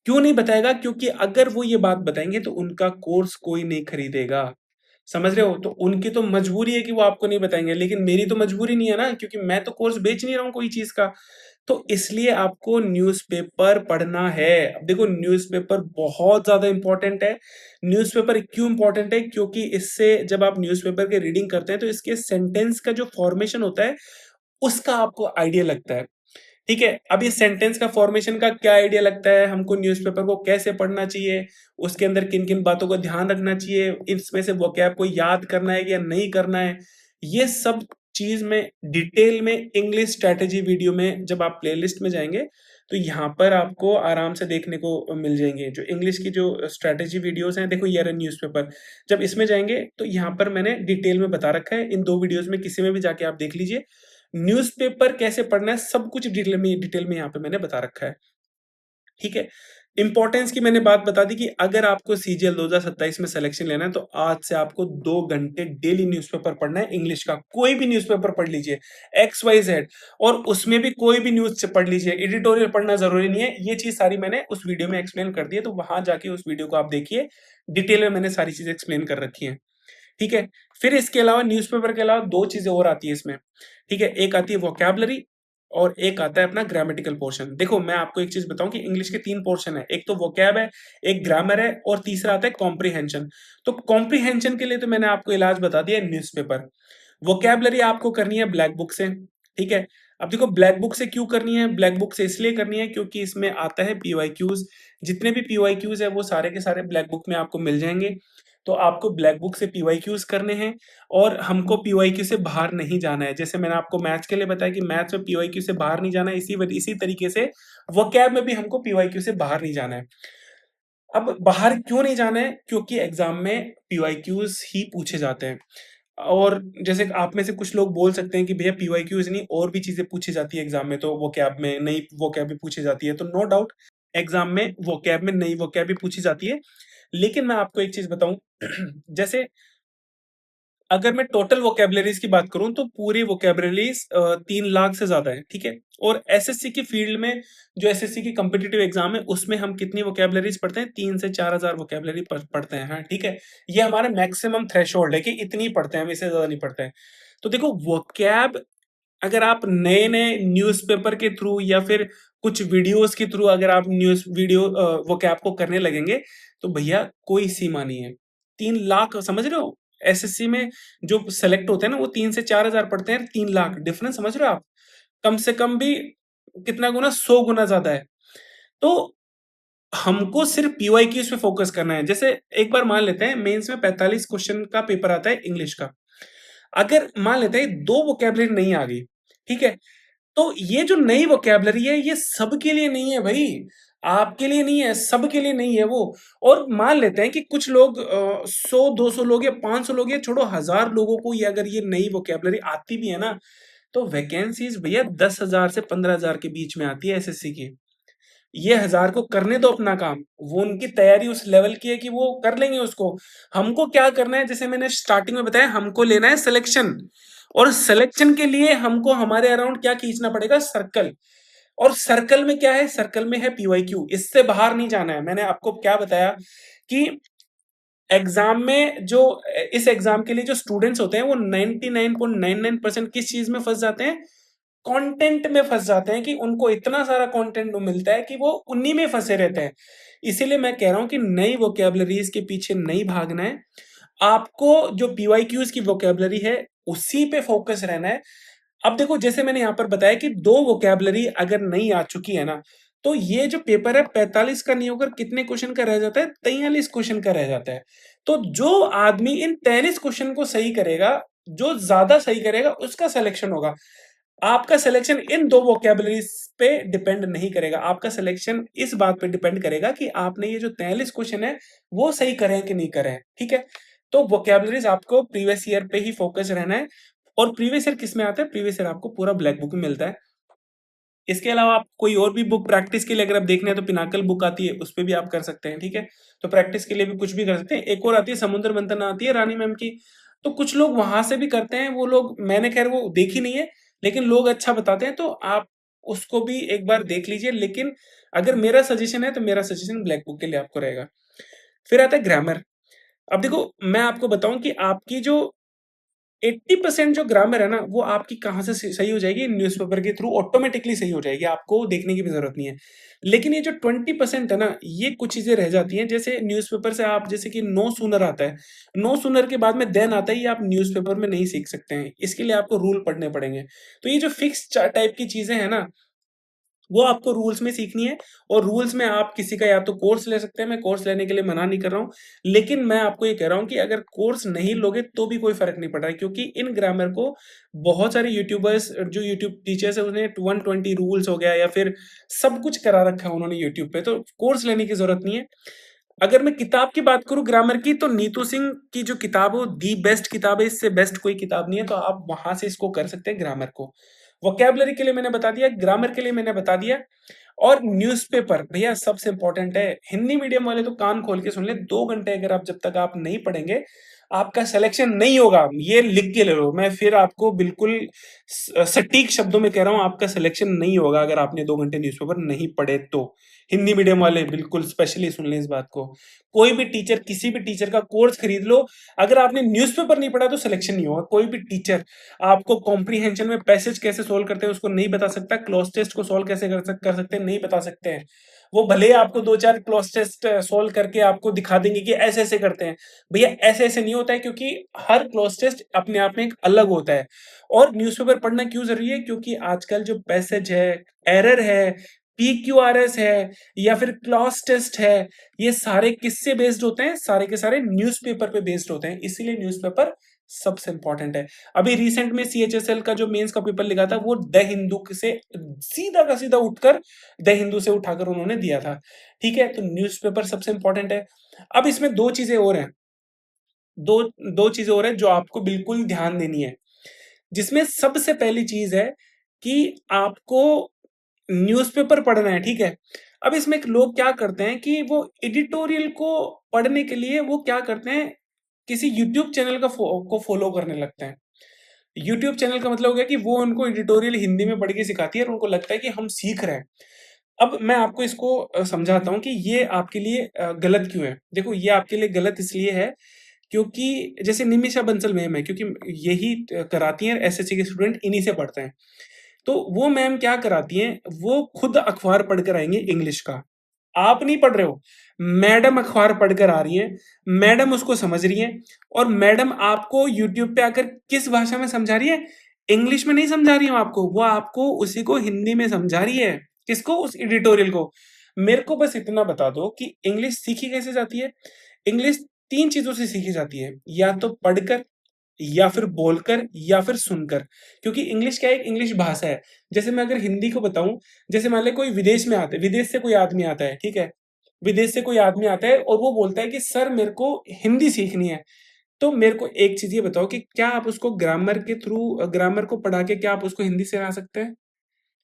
क्यों नहीं बताएगा? क्योंकि अगर वो ये बात बताएंगे तो उनका कोर्स कोई नहीं खरीदेगा। समझ रहे हो? तो उनकी तो मजबूरी है कि वो आपको नहीं बताएंगे, लेकिन मेरी तो मजबूरी नहीं है ना, क्योंकि मैं तो कोर्स बेच नहीं रहा हूँ कोई चीज का। तो इसलिए आपको न्यूज़पेपर पढ़ना है। अब देखो न्यूज़पेपर बहुत ज्यादा इंपॉर्टेंट है। न्यूज़पेपर क्यों इंपॉर्टेंट है? क्योंकि इससे जब आप न्यूज़पेपर के रीडिंग करते हैं तो इसके सेंटेंस का जो फॉर्मेशन होता है उसका आपको आइडिया लगता है। ठीक है, अब इस सेंटेंस का फॉर्मेशन का क्या आइडिया लगता है, हमको न्यूज़पेपर को कैसे पढ़ना चाहिए, उसके अंदर किन किन बातों को ध्यान रखना चाहिए, इसमें से वोकैब को याद करना है या नहीं करना है, ये सब चीज में डिटेल में इंग्लिश स्ट्रेटेजी वीडियो में जब आप प्लेलिस्ट में जाएंगे तो यहाँ पर आपको आराम से देखने को मिल जाएंगे। जो इंग्लिश की जो स्ट्रेटेजी वीडियोस हैं, देखो ये रहा न्यूज़पेपर, जब इसमें जाएंगे तो यहाँ पर मैंने डिटेल में बता रखा है। इन 2 वीडियोस में किसी में भी जाके आप देख लीजिए, न्यूज़पेपर कैसे पढ़ना है सब कुछ डिटेल में यहाँ पे मैंने बता रखा है। ठीक है, इंपॉर्टेंस की मैंने बात बता दी कि अगर आपको सीजीएल 2027 में सिलेक्शन लेना है तो आज से आपको 2 घंटे डेली न्यूज़पेपर पढ़ना है। इंग्लिश का कोई भी न्यूज़पेपर पढ़ लीजिए, एक्स वाई जेड, और उसमें भी कोई भी न्यूज से पढ़ लीजिए, एडिटोरियल पढ़ना जरूरी नहीं है। ये चीज सारी मैंने उस वीडियो में एक्सप्लेन कर दी है, तो वहां जाके उस वीडियो को आप देखिए, डिटेल में मैंने सारी चीजें एक्सप्लेन कर रखी है। ठीक है, फिर इसके अलावा न्यूज़पेपर के अलावा 2 चीजें और आती है इसमें। ठीक है, एक आती है वोकैबुलरी और एक आता है अपना ग्रामेटिकल पोर्शन। देखो मैं आपको एक चीज बताऊं कि इंग्लिश के 3 पोर्शन है, एक तो वोकैब है, एक ग्रामर है, और तीसरा आता है कॉम्प्रिहेंशन। तो कॉम्प्रिहेंशन के लिए तो मैंने आपको इलाज बता दिया न्यूज़पेपर। वोकैबुलरी आपको करनी है ब्लैक बुक से। ठीक है, अब देखो ब्लैक बुक से क्यों करनी है, ब्लैक बुक से इसलिए करनी है क्योंकि इसमें आता है पीवाईक्यूज। जितने भी पीवाईक्यूज है वो सारे के सारे ब्लैक बुक में आपको मिल जाएंगे। तो आपको ब्लैक बुक से पीवाईक्यूज करने हैं, और हमको पीवाईक्यू से बाहर नहीं जाना है। जैसे मैंने आपको मैथ्स के लिए बताया कि मैथ्स में पीवाईक्यू से बाहर नहीं जाना है, इसी तरीके से वोकैब में भी हमको पीवाईक्यू से बाहर नहीं जाना है। अब बाहर क्यों नहीं जाना है? क्योंकि एग्जाम में पीवाईक्यूज ही पूछे जाते हैं। और जैसे आप में से कुछ लोग बोल सकते हैं कि भैया पीवाईक्यूज नहीं और भी चीजें पूछी जाती है एग्जाम में, तो वोकैब में नई वोकैब भी पूछी जाती है, तो नो डाउट एग्जाम में वोकैब में नई वोकैब भी पूछी जाती है। लेकिन मैं आपको एक चीज बताऊं जैसे अगर मैं टोटल वोकैबुलरीज की बात करूं तो पूरी वोकैबुलरीज 3 लाख से ज्यादा है। ठीक है, और एसएससी की फील्ड में जो एसएससी की कम्पिटिटिव एग्जाम है उसमें हम कितनी वोकैबुलरीज पढ़ते हैं? 3 से 4 हजार वोकैबुलरी पढ़ते हैं। हाँ ठीक है, ये हमारा मैक्सिमम थ्रेशोल्ड है कि इतनी पढ़ते हैं, हम इससे ज्यादा नहीं पढ़ते हैं। तो देखो वोकैब अगर आप नए नए न्यूज़पेपर के थ्रू या फिर कुछ वीडियोस के थ्रू अगर आप न्यूज़ वीडियो वोकैब को करने लगेंगे तो भैया कोई सीमा नहीं है। 3 लाख, समझ रहे हो? एसएससी में जो सेलेक्ट होते हैं ना वो 3 से 4 हजार पढ़ते हैं, 3 लाख डिफरेंस समझ रहे हो आप? कम से कम भी कितना गुना, 100 गुना ज्यादा है। तो हमको सिर्फ पीवाईक्यूज पे फोकस करना है। जैसे एक बार मान लेते हैं मेंस में 45 क्वेश्चन का पेपर आता है इंग्लिश का, अगर मान लेते हैं 2 वोकैबुलरी नहीं आ गई, ठीक है, तो ये जो नई वोकैबुलरी है ये सबके लिए नहीं है भाई, आपके लिए नहीं है, सबके लिए नहीं है वो। और मान लेते हैं कि कुछ लोग 100 200 लोग या 500 लोग या छोड़ो 1000 लोगों को ये अगर ये नई वोकैबुलरी आती भी है ना, तो वैकेंसीज भैया 10,000 से 15,000 के बीच में आती है एसएससी की। ये 1000 को करने दो अपना काम, वो उनकी तैयारी उस लेवल की है कि वो कर लेंगे उसको। हमको क्या करना है, जैसे मैंने स्टार्टिंग में बताया, हमको लेना है सिलेक्शन, और सिलेक्शन के लिए हमको हमारे अराउंड क्या खींचना पड़ेगा? सर्कल। और सर्कल में क्या है? सर्कल में है पीवाईक्यू, इससे बाहर नहीं जाना है। मैंने आपको क्या बताया कि एग्जाम में जो इस एग्जाम के लिए जो स्टूडेंट्स होते हैं वो 99.99% किस चीज में फंस जाते हैं? कंटेंट में फंस जाते हैं कि उनको इतना सारा कंटेंट मिलता है कि वो उन्हीं में फंसे रहते हैं। इसीलिए मैं कह रहा हूं कि नई वोकेबलरीज के पीछे नहीं भागना है। आपको जो पीवाईक्यूज की वोकेबलरी है उसी पे फोकस रहना है। अब देखो, जैसे मैंने यहां पर बताया कि दो वोकेबलरी अगर नहीं आ चुकी है ना, तो ये जो पेपर है 45 का नहीं होकर कितने क्वेश्चन का रह जाता है? 43 क्वेश्चन का रह जाता है। तो जो आदमी इन 43 क्वेश्चन को सही करेगा, जो ज्यादा सही करेगा, उसका सिलेक्शन होगा। आपका सिलेक्शन इन दो वोकेबलरीज पे डिपेंड नहीं करेगा। आपका सिलेक्शन इस बात पे डिपेंड करेगा कि आपने ये जो 43 क्वेश्चन है वो सही करे हैं कि नहीं करे हैं। ठीक है, तो वोकेबलरीज आपको प्रीवियस ईयर पे ही फोकस रहना है। और प्रीवियस ईयर किस में आता है? प्रीवियस ईयर आपको पूरा ब्लैक बुक में मिलता है। इसके अलावा आप कोई और भी बुक प्रैक्टिस के लिए अगर आप देखना है तो पिनाकल बुक आती है, उस पे भी आप कर सकते हैं। ठीक है, तो प्रैक्टिस के लिए भी कुछ भी कर सकते हैं। एक और आती है समुद्र मंथन, आती है रानी मैम की, तो कुछ लोग वहां से भी करते हैं। वो लोग, मैंने खैर वो देखी नहीं है, लेकिन लोग अच्छा बताते हैं, तो आप उसको भी एक बार देख लीजिए। लेकिन अगर मेरा सजेशन है तो मेरा सजेशन ब्लैक बुक के लिए आपको रहेगा। फिर आता है ग्रामर। अब देखो, मैं आपको बताऊं कि आपकी जो 80% जो ग्रामर है ना, वो आपकी कहाँ से सही हो जाएगी? न्यूज़पेपर के थ्रू ऑटोमेटिकली सही हो जाएगी, आपको देखने की भी जरूरत नहीं है। लेकिन ये जो 20% है ना, ये कुछ चीजें रह जाती हैं। जैसे न्यूज़पेपर से आप, जैसे कि नो सूनर आता है, नो सूनर के बाद में देन आता है, ये आप न्यूज़पेपर में नहीं सीख सकते हैं। इसके लिए आपको रूल पढ़ने पड़ेंगे। तो ये जो फिक्स टाइप की चीजें हैं ना, वो आपको रूल्स में सीखनी है। और रूल्स में आप किसी का या तो कोर्स ले सकते हैं, मैं कोर्स लेने के लिए मना नहीं कर रहा हूं, लेकिन मैं आपको ये कह रहा हूं कि अगर कोर्स नहीं लोगे तो भी कोई फर्क नहीं पड़ रहा है, क्योंकि इन ग्रामर को बहुत सारे यूट्यूबर्स, जो यूट्यूब टीचर्स है, उन्हें 120 रूल्स हो गया या फिर सब कुछ करा रखा है उन्होंने यूट्यूब पे, तो कोर्स लेने की जरूरत नहीं है। अगर मैं किताब की बात करूं ग्रामर की, तो नीतू सिंह की जो किताब हो दी बेस्ट किताब है, इससे बेस्ट कोई किताब नहीं है। तो आप वहां से इसको कर सकते हैं ग्रामर को। वोकेबलरी के लिए मैंने बता दिया, ग्रामर के लिए मैंने बता दिया। और न्यूज़पेपर भैया सबसे इंपॉर्टेंट है। हिंदी मीडियम वाले तो कान खोल के सुन ले, 2 घंटे अगर आप, जब तक आप नहीं पढ़ेंगे, आपका सिलेक्शन नहीं होगा। ये लिख के ले लो, मैं फिर आपको बिल्कुल सटीक शब्दों में कह रहा हूं, आपका सिलेक्शन नहीं होगा अगर आपने 2 घंटे न्यूज़पेपर नहीं पढ़े तो। हिंदी मीडियम वाले बिल्कुल स्पेशली सुन लें इस बात को। कोई भी टीचर, किसी भी टीचर का कोर्स खरीद लो, अगर आपने न्यूज़पेपर नहीं पढ़ा तो सिलेक्शन नहीं होगा। कोई भी टीचर आपको कॉम्प्रीहेंशन में पैसेज कैसे सोल्व करते हैं उसको नहीं बता सकता, क्लॉज टेस्ट को सोल्व कैसे कर सकते हैं नहीं बता सकते हैं। वो भले ही आपको 2-4 क्लॉज टेस्ट सोल्व करके आपको दिखा देंगे कि ऐसे ऐसे करते हैं। भैया ऐसे ऐसे नहीं होता है, क्योंकि हर क्लॉज टेस्ट अपने आप में एक अलग होता है। और न्यूज़पेपर पढ़ना क्यों जरूरी है? क्योंकि आजकल जो पैसेज है, एरर है, पीक्यूआरएस है, या फिर क्लॉज टेस्ट है, ये सारे किससे बेस्ड होते हैं? सारे के सारे न्यूज़पेपर पे बेस्ड होते हैं। इसीलिए न्यूज़पेपर सबसे इंपॉर्टेंट है। अभी रिसेंट में सीएचएसएल का जो मेंस का पेपर लिखा था, वो द हिंदू से सीधा का सीधा उठकर द हिंदू से उठाकर उन्होंने दिया था। ठीक है, तो न्यूज़पेपर सबसे इंपॉर्टेंट है। अब इसमें दो चीजें और हैं, दो दो चीजें और हैं जो आपको बिल्कुल ध्यान देनी है। जिसमें सबसे पहली चीज है कि आपको न्यूज़पेपर पढ़ना है। ठीक है, अब इसमें लोग क्या करते हैं कि वो एडिटोरियल को पढ़ने के लिए वो क्या करते हैं, किसी यूट्यूब चैनल को फॉलो करने लगते हैं। यूट्यूब चैनल का मतलब हो गया कि वो उनको एडिटोरियल हिंदी में पढ़ के सिखाती है और उनको लगता है कि हम सीख रहे हैं। अब मैं आपको इसको समझाता हूँ कि ये आपके लिए गलत क्यों है। देखो, ये आपके लिए गलत इसलिए है क्योंकि जैसे निमिषा बंसल मैम है, क्योंकि यही कराती हैं, एसएससी के स्टूडेंट इन्हीं से पढ़ते हैं। तो वो मैम क्या कराती हैं, वो खुद अखबार पढ़कर आएंगे इंग्लिश का। आप नहीं पढ़ रहे हो, मैडम अखबार पढ़कर आ रही हैं, मैडम उसको समझ रही हैं, और मैडम आपको यूट्यूब पे आकर किस भाषा में समझा रही है? इंग्लिश में नहीं समझा रही है आपको, वो आपको उसी को हिंदी में समझा रही है। किसको? उस एडिटोरियल को। मेरे को बस इतना बता दो कि इंग्लिश सीखी कैसे जाती है? इंग्लिश 3 चीजों से सीखी जाती है, या तो पढ़कर, या फिर बोलकर, या फिर सुनकर। क्योंकि इंग्लिश क्या है? एक इंग्लिश भाषा है। जैसे मैं अगर हिंदी को बताऊं, जैसे मान ले कोई विदेश में आता है, विदेश से कोई आदमी आता है, ठीक है, विदेश से कोई आदमी आता है और वो बोलता है कि सर मेरे को हिंदी सीखनी है। तो मेरे को एक चीज ये बताओ कि क्या आप उसको ग्रामर के थ्रू, ग्रामर को पढ़ा के क्या आप उसको हिंदी सिखा सकते हैं?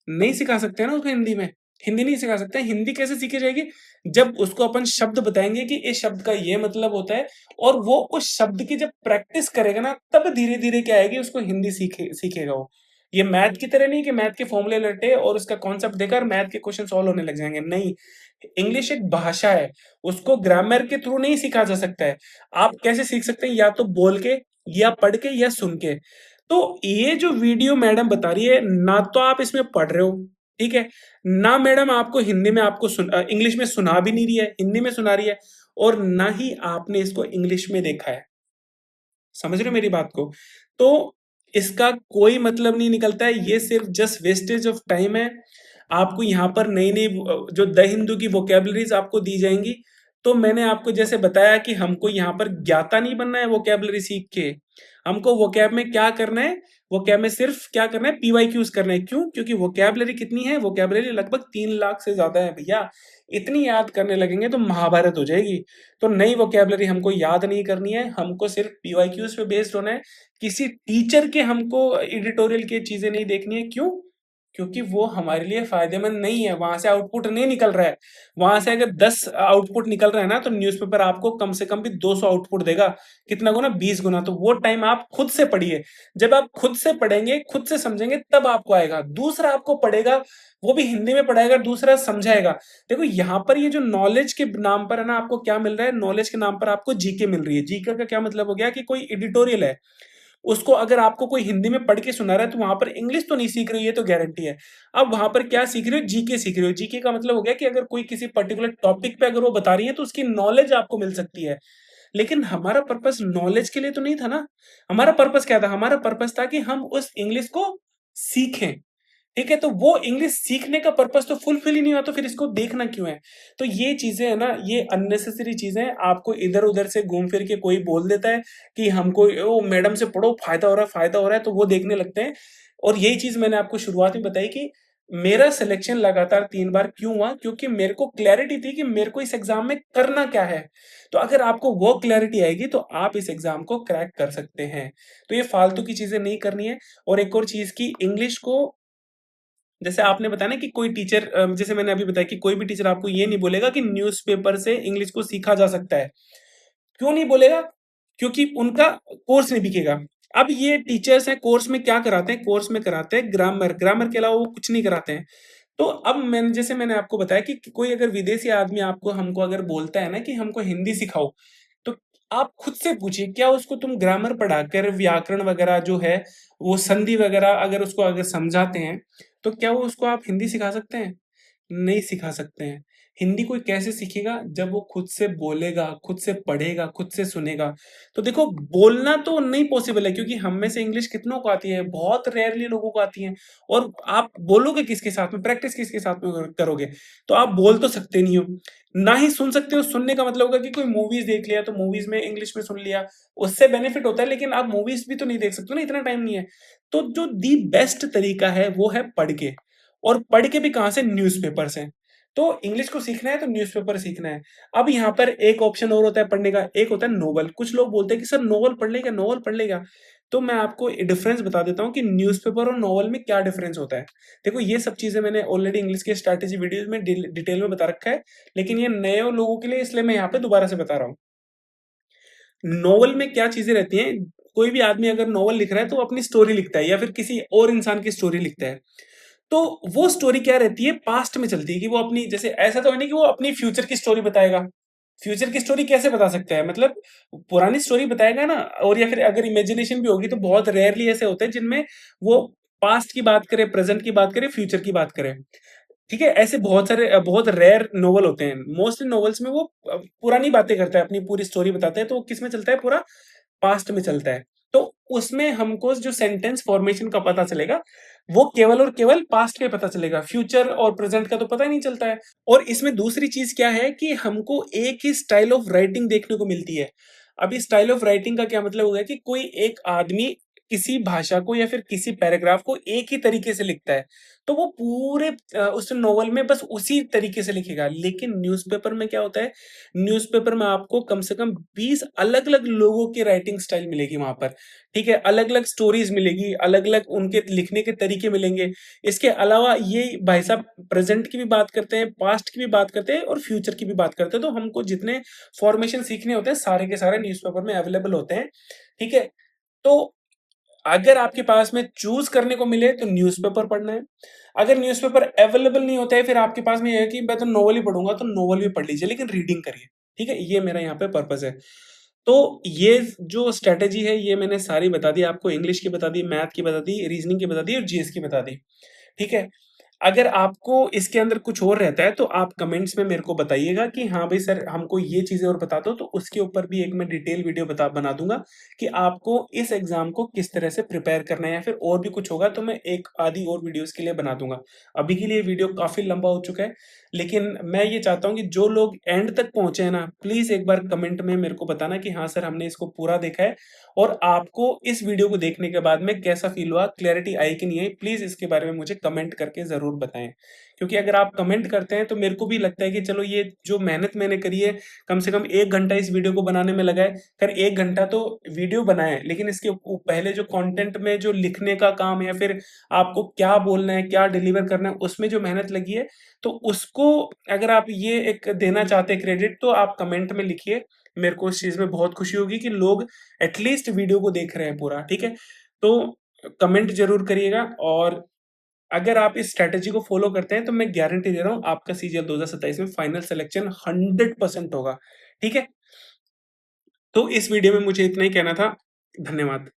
नहीं सिखा सकते हैं ना उसको हिंदी में। हिंदी नहीं सिखा सकते हैं। हिंदी कैसे सीखी जाएगी? जब उसको अपन शब्द बताएंगे कि इस शब्द का ये मतलब होता है, और वो उस शब्द की जब प्रैक्टिस करेगा ना, तब धीरे धीरे क्या आएगी, उसको हिंदी सीखेगा वो। ये मैथ की तरह नहीं कि मैथ के फॉर्मूले रटे और उसका कॉन्सेप्ट देकर मैथ के क्वेश्चन सॉल्व होने लग जाएंगे, नहीं। इंग्लिश एक भाषा है, उसको ग्रामर के थ्रू नहीं सीखा जा सकता है। आप कैसे सीख सकते हैं? या तो बोल के, या पढ़ के, या सुन के। तो ये जो वीडियो मैडम बता रही है, ना तो आप इसमें पढ़ रहे हो, ठीक है, ना मैडम आपको हिंदी में आपको इंग्लिश में सुना भी नहीं रही है, हिंदी में सुना रही है, और ना ही आपने इसको इंग्लिश में देखा है। समझ रहे हो मेरी बात को? तो इसका कोई मतलब नहीं निकलता है, ये सिर्फ जस्ट वेस्टेज ऑफ टाइम है। आपको यहाँ पर नई-नई जो द हिंदू की वोकैब्युलरीज़ आपको दी जाएँगी, तो मैंने आपको जैसे बताया कि हमको यहाँ पर ज्ञाता नहीं बनना है वोकैब्युलरी सीख के। हमको वोकैब में क्या करना है? वोकैब में सिर्फ क्या करना है? पीवाईक्यूज़ करना है। क्यों? क्योंकि वोकैब्युलरी कितनी है? वोकैब्युलरी लगभग 3 लाख से ज़्यादा है भैया। इतनी याद करने लगेंगे तो महाभारत हो जाएगी। तो नई वोकैब्युलरी हमको याद नहीं करनी है, हमको सिर्फ पीवाईक्यूज़ पे बेस्ड होना है। किसी टीचर के हमको एडिटोरियल की चीज़ें नहीं देखनी है। क्यों? क्योंकि वो हमारे लिए फ़ायदेमंद नहीं है, वहाँ से आउटपुट नहीं निकल रहा है। वहाँ से अगर 10 आउटपुट निकल रहा है ना, तो न्यूज़पेपर आपको कम से कम भी 200 आउटपुट देगा। कितना गुना? 20 गुना। तो वो टाइम आप खुद से पढ़िए। जब आप खुद से पढ़ेंगे, खुद से समझेंगे, तब आपको आएगा। दूसरा आपको पढ़ेगा, वो भी हिंदी में पढ़ाएगा, दूसरा समझाएगा। देखो यहाँ पर ये जो नॉलेज के नाम पर है ना, आपको क्या मिल रहा है? नॉलेज के नाम पर आपको जीके मिल रही है। जीके का क्या मतलब हो गया कि कोई एडिटोरियल है, उसको अगर आपको कोई हिंदी में पढ़ के सुना रहा है, तो वहां पर इंग्लिश तो नहीं सीख रही है, तो गारंटी है। अब वहां पर क्या सीख रहे हो? जीके सीख रहे हो। जीके का मतलब हो गया कि अगर कोई किसी पर्टिकुलर टॉपिक पे अगर वो बता रही है, तो उसकी नॉलेज आपको मिल सकती है। लेकिन हमारा पर्पस नॉलेज के लिए तो नहीं था ना। हमारा पर्पस क्या था? हमारा पर्पस था कि हम उस इंग्लिश को सीखें। ठीक है, तो वो इंग्लिश सीखने का पर्पस तो फुलफिल ही नहीं हुआ, तो फिर इसको देखना क्यों है? तो ये चीजें है ना, ये अननेसेसरी चीजें हैं। आपको इधर उधर से घूम फिर के कोई बोल देता है कि हमको ओ मैडम से पढ़ो, फायदा हो रहा है, फायदा हो रहा है, तो वो देखने लगते हैं। और यही चीज मैंने आपको शुरुआत में बताई कि मेरा सिलेक्शन लगातार 3 बार क्यों हुआ? क्योंकि मेरे को क्लैरिटी थी कि मेरे को इस एग्जाम में करना क्या है। तो अगर आपको वो क्लैरिटी आएगी, तो आप इस एग्जाम को क्रैक कर सकते हैं। तो ये फालतू की चीजें नहीं करनी है। और एक और चीज की इंग्लिश को, जैसे आपने बताया ना कि कोई टीचर, जैसे मैंने अभी बताया कि कोई भी टीचर आपको ये नहीं बोलेगा कि न्यूज़पेपर से इंग्लिश को सीखा जा सकता है। क्यों नहीं बोलेगा? क्योंकि उनका कोर्स नहीं बिकेगा। अब ये टीचर्स हैं, कोर्स में क्या कराते हैं? कोर्स में कराते हैं ग्रामर, ग्रामर के अलावा वो कुछ नहीं कराते हैं। तो अब मैंने आपको बताया कि कोई अगर विदेशी आदमी आपको हमको अगर बोलता है ना कि हमको हिंदी सिखाओ, तो आप खुद से पूछिए, क्या उसको तुम ग्रामर पढ़ाकर व्याकरण वगैरह जो है, वो संधि वगैरह अगर उसको अगर समझाते हैं, तो क्या वो उसको आप हिंदी सिखा सकते हैं? नहीं सिखा सकते हैं। हिंदी कोई कैसे सीखेगा? जब वो खुद से बोलेगा, खुद से पढ़ेगा, खुद से सुनेगा। तो देखो, बोलना तो नहीं पॉसिबल है, क्योंकि हम में से इंग्लिश कितनों को आती है? बहुत रेयरली लोगों को आती है। और आप बोलोगे किसके साथ में? प्रैक्टिस किसके साथ में करोगे? तो आप बोल तो सकते नहीं हो, ना ही सुन सकते हो। सुनने का मतलब होगा कि कोई मूवीज़ देख लिया, तो मूवीज़ में इंग्लिश में सुन लिया, उससे बेनिफिट होता है, लेकिन आप मूवीज़ भी तो नहीं देख सकते हो ना, इतना टाइम नहीं है। तो जो दी बेस्ट तरीका है, वो है पढ़ के। और पढ़ के भी कहाँ से? न्यूज़पेपर से। तो इंग्लिश को सीखना है तो न्यूज़पेपर सीखना है। अब यहाँ पर एक ऑप्शन और होता है पढ़ने का, एक होता है नोवेल। कुछ लोग बोलते हैं कि सर नोवेल पढ़ लेगा, नोवेल पढ़ लेगा। तो मैं आपको डिफरेंस बता देता हूँ कि न्यूज़पेपर और नोवेल में क्या डिफरेंस होता है। देखो, ये सब चीज़ें मैंने ऑलरेडी इंग्लिश के स्ट्रैटेजी वीडियोज़ में डिटेल में बता रखा है, लेकिन ये नए लोगों के लिए, इसलिए मैं यहाँ पे दोबारा से बता रहा हूँ। नोवेल में क्या चीज़ें रहती हैं? कोई भी आदमी अगर नोवेल लिख रहा है, तो वो अपनी स्टोरी लिखता है या फिर किसी और इंसान की स्टोरी लिखता है। तो वो स्टोरी क्या रहती है? पास्ट में चलती है कि वो अपनी, जैसे ऐसा तो है नहीं कि वो अपनी फ्यूचर की स्टोरी बताएगा। फ्यूचर की स्टोरी कैसे बता सकता है? मतलब पुरानी स्टोरी बताएगा ना। और या फिर अगर इमेजिनेशन भी होगी, तो बहुत रेयरली ऐसे होते हैं जिनमें वो पास्ट की बात करे, प्रेजेंट की बात करे, फ्यूचर की बात करे। ठीक है? ऐसे बहुत सारे बहुत रेयर नोवेल होते हैं। मोस्टली नोवेल्स में वो पुरानी बातें करता है, अपनी पूरी स्टोरी बताता है, तो वो किसमें चलता है? पूरा पास्ट में चलता है। तो उसमें हमको जो सेंटेंस फॉर्मेशन का पता चलेगा, वो केवल और केवल पास्ट का ही पता चलेगा। फ्यूचर और प्रेजेंट का तो पता ही नहीं चलता है। और इसमें दूसरी चीज़ क्या है कि हमको एक ही स्टाइल ऑफ राइटिंग देखने को मिलती है। अब इस स्टाइल ऑफ राइटिंग का क्या मतलब हो गया कि कोई एक आदमी किसी भाषा को या फिर किसी पैराग्राफ को एक ही तरीके से लिखता है, तो वो पूरे उस नोवेल में बस उसी तरीके से लिखेगा। लेकिन न्यूज़पेपर में क्या होता है? न्यूज़पेपर में आपको कम से कम 20 अलग-अलग लोगों की राइटिंग स्टाइल मिलेगी वहाँ पर, ठीक है? अलग-अलग स्टोरीज़ मिलेगी, अलग-अलग उनके लिखने के तरीके मिलेंगे। इसके अलावा ये भाई साहब प्रेज़ेंट की भी बात करते हैं, पास्ट की भी बात करते हैं और फ्यूचर की भी बात करते हैं। तो हमको जितने फॉर्मेशन सीखने होते हैं, सारे के सारे न्यूज़पेपर में अवेलेबल होते हैं, ठीक है? तो अगर आपके पास में चूज़ करने को मिले तो न्यूज़पेपर पढ़ना है। अगर न्यूज़पेपर अवेलेबल नहीं होता है फिर आपके पास में ये है कि मैं तो नॉवल ही पढ़ूँगा तो नॉवल भी पढ़ लीजिए लेकिन रीडिंग करिए, ठीक है? ये मेरा यहाँ पे पर्पस है। तो ये जो स्ट्रैटेजी है ये मैंने सारी बता दी आपको, इंग्लिश की बता दी, मैथ की बता दी, रीज़निंग की बता दी और जीएस की बता दी, ठीक है? अगर आपको इसके अंदर कुछ और रहता है तो आप कमेंट्स में मेरे को बताइएगा कि हाँ भाई सर हमको ये चीज़ें और बता दो, तो उसके ऊपर भी एक मैं डिटेल वीडियो बना दूँगा कि आपको इस एग्ज़ाम को किस तरह से प्रिपेयर करना है या फिर और भी कुछ होगा तो मैं एक आधी और वीडियोज़ के लिए बना दूँगा। अभी के लिए वीडियो काफ़ी लंबा हो चुका है, लेकिन मैं ये चाहता हूँ कि जो लोग एंड तक पहुँचे हैं ना, प्लीज़ एक बार कमेंट में मेरे को बताना कि हाँ सर हमने इसको पूरा देखा है और आपको इस वीडियो को देखने के बाद में कैसा फ़ील हुआ, क्लैरिटी आई कि नहीं आई, प्लीज़ इसके बारे में मुझे कमेंट करके ज़रूर बताएँ। क्योंकि अगर आप कमेंट करते हैं तो मेरे को भी लगता है कि चलो ये जो मेहनत मैंने करी है, कम से कम 1 घंटा इस वीडियो को बनाने में लगा है। खैर 1 घंटा तो वीडियो बना है, लेकिन इसके पहले जो कंटेंट में जो लिखने का काम है या फिर आपको क्या बोलना है, क्या डिलीवर करना है, उसमें जो मेहनत लगी है, तो उसको अगर आप ये एक देना चाहते हैं क्रेडिट तो आप कमेंट में लिखिए। मेरे को इस चीज़ में बहुत खुशी होगी कि लोग एटलीस्ट वीडियो को देख रहे हैं पूरा, ठीक है? तो कमेंट ज़रूर करिएगा और अगर आप इस स्ट्रैटेजी को फ़ॉलो करते हैं, तो मैं गारंटी दे रहा हूँ आपका सीजीएल 2027 में फाइनल सिलेक्शन 100% होगा, ठीक है? तो इस वीडियो में मुझे इतना ही कहना था। धन्यवाद।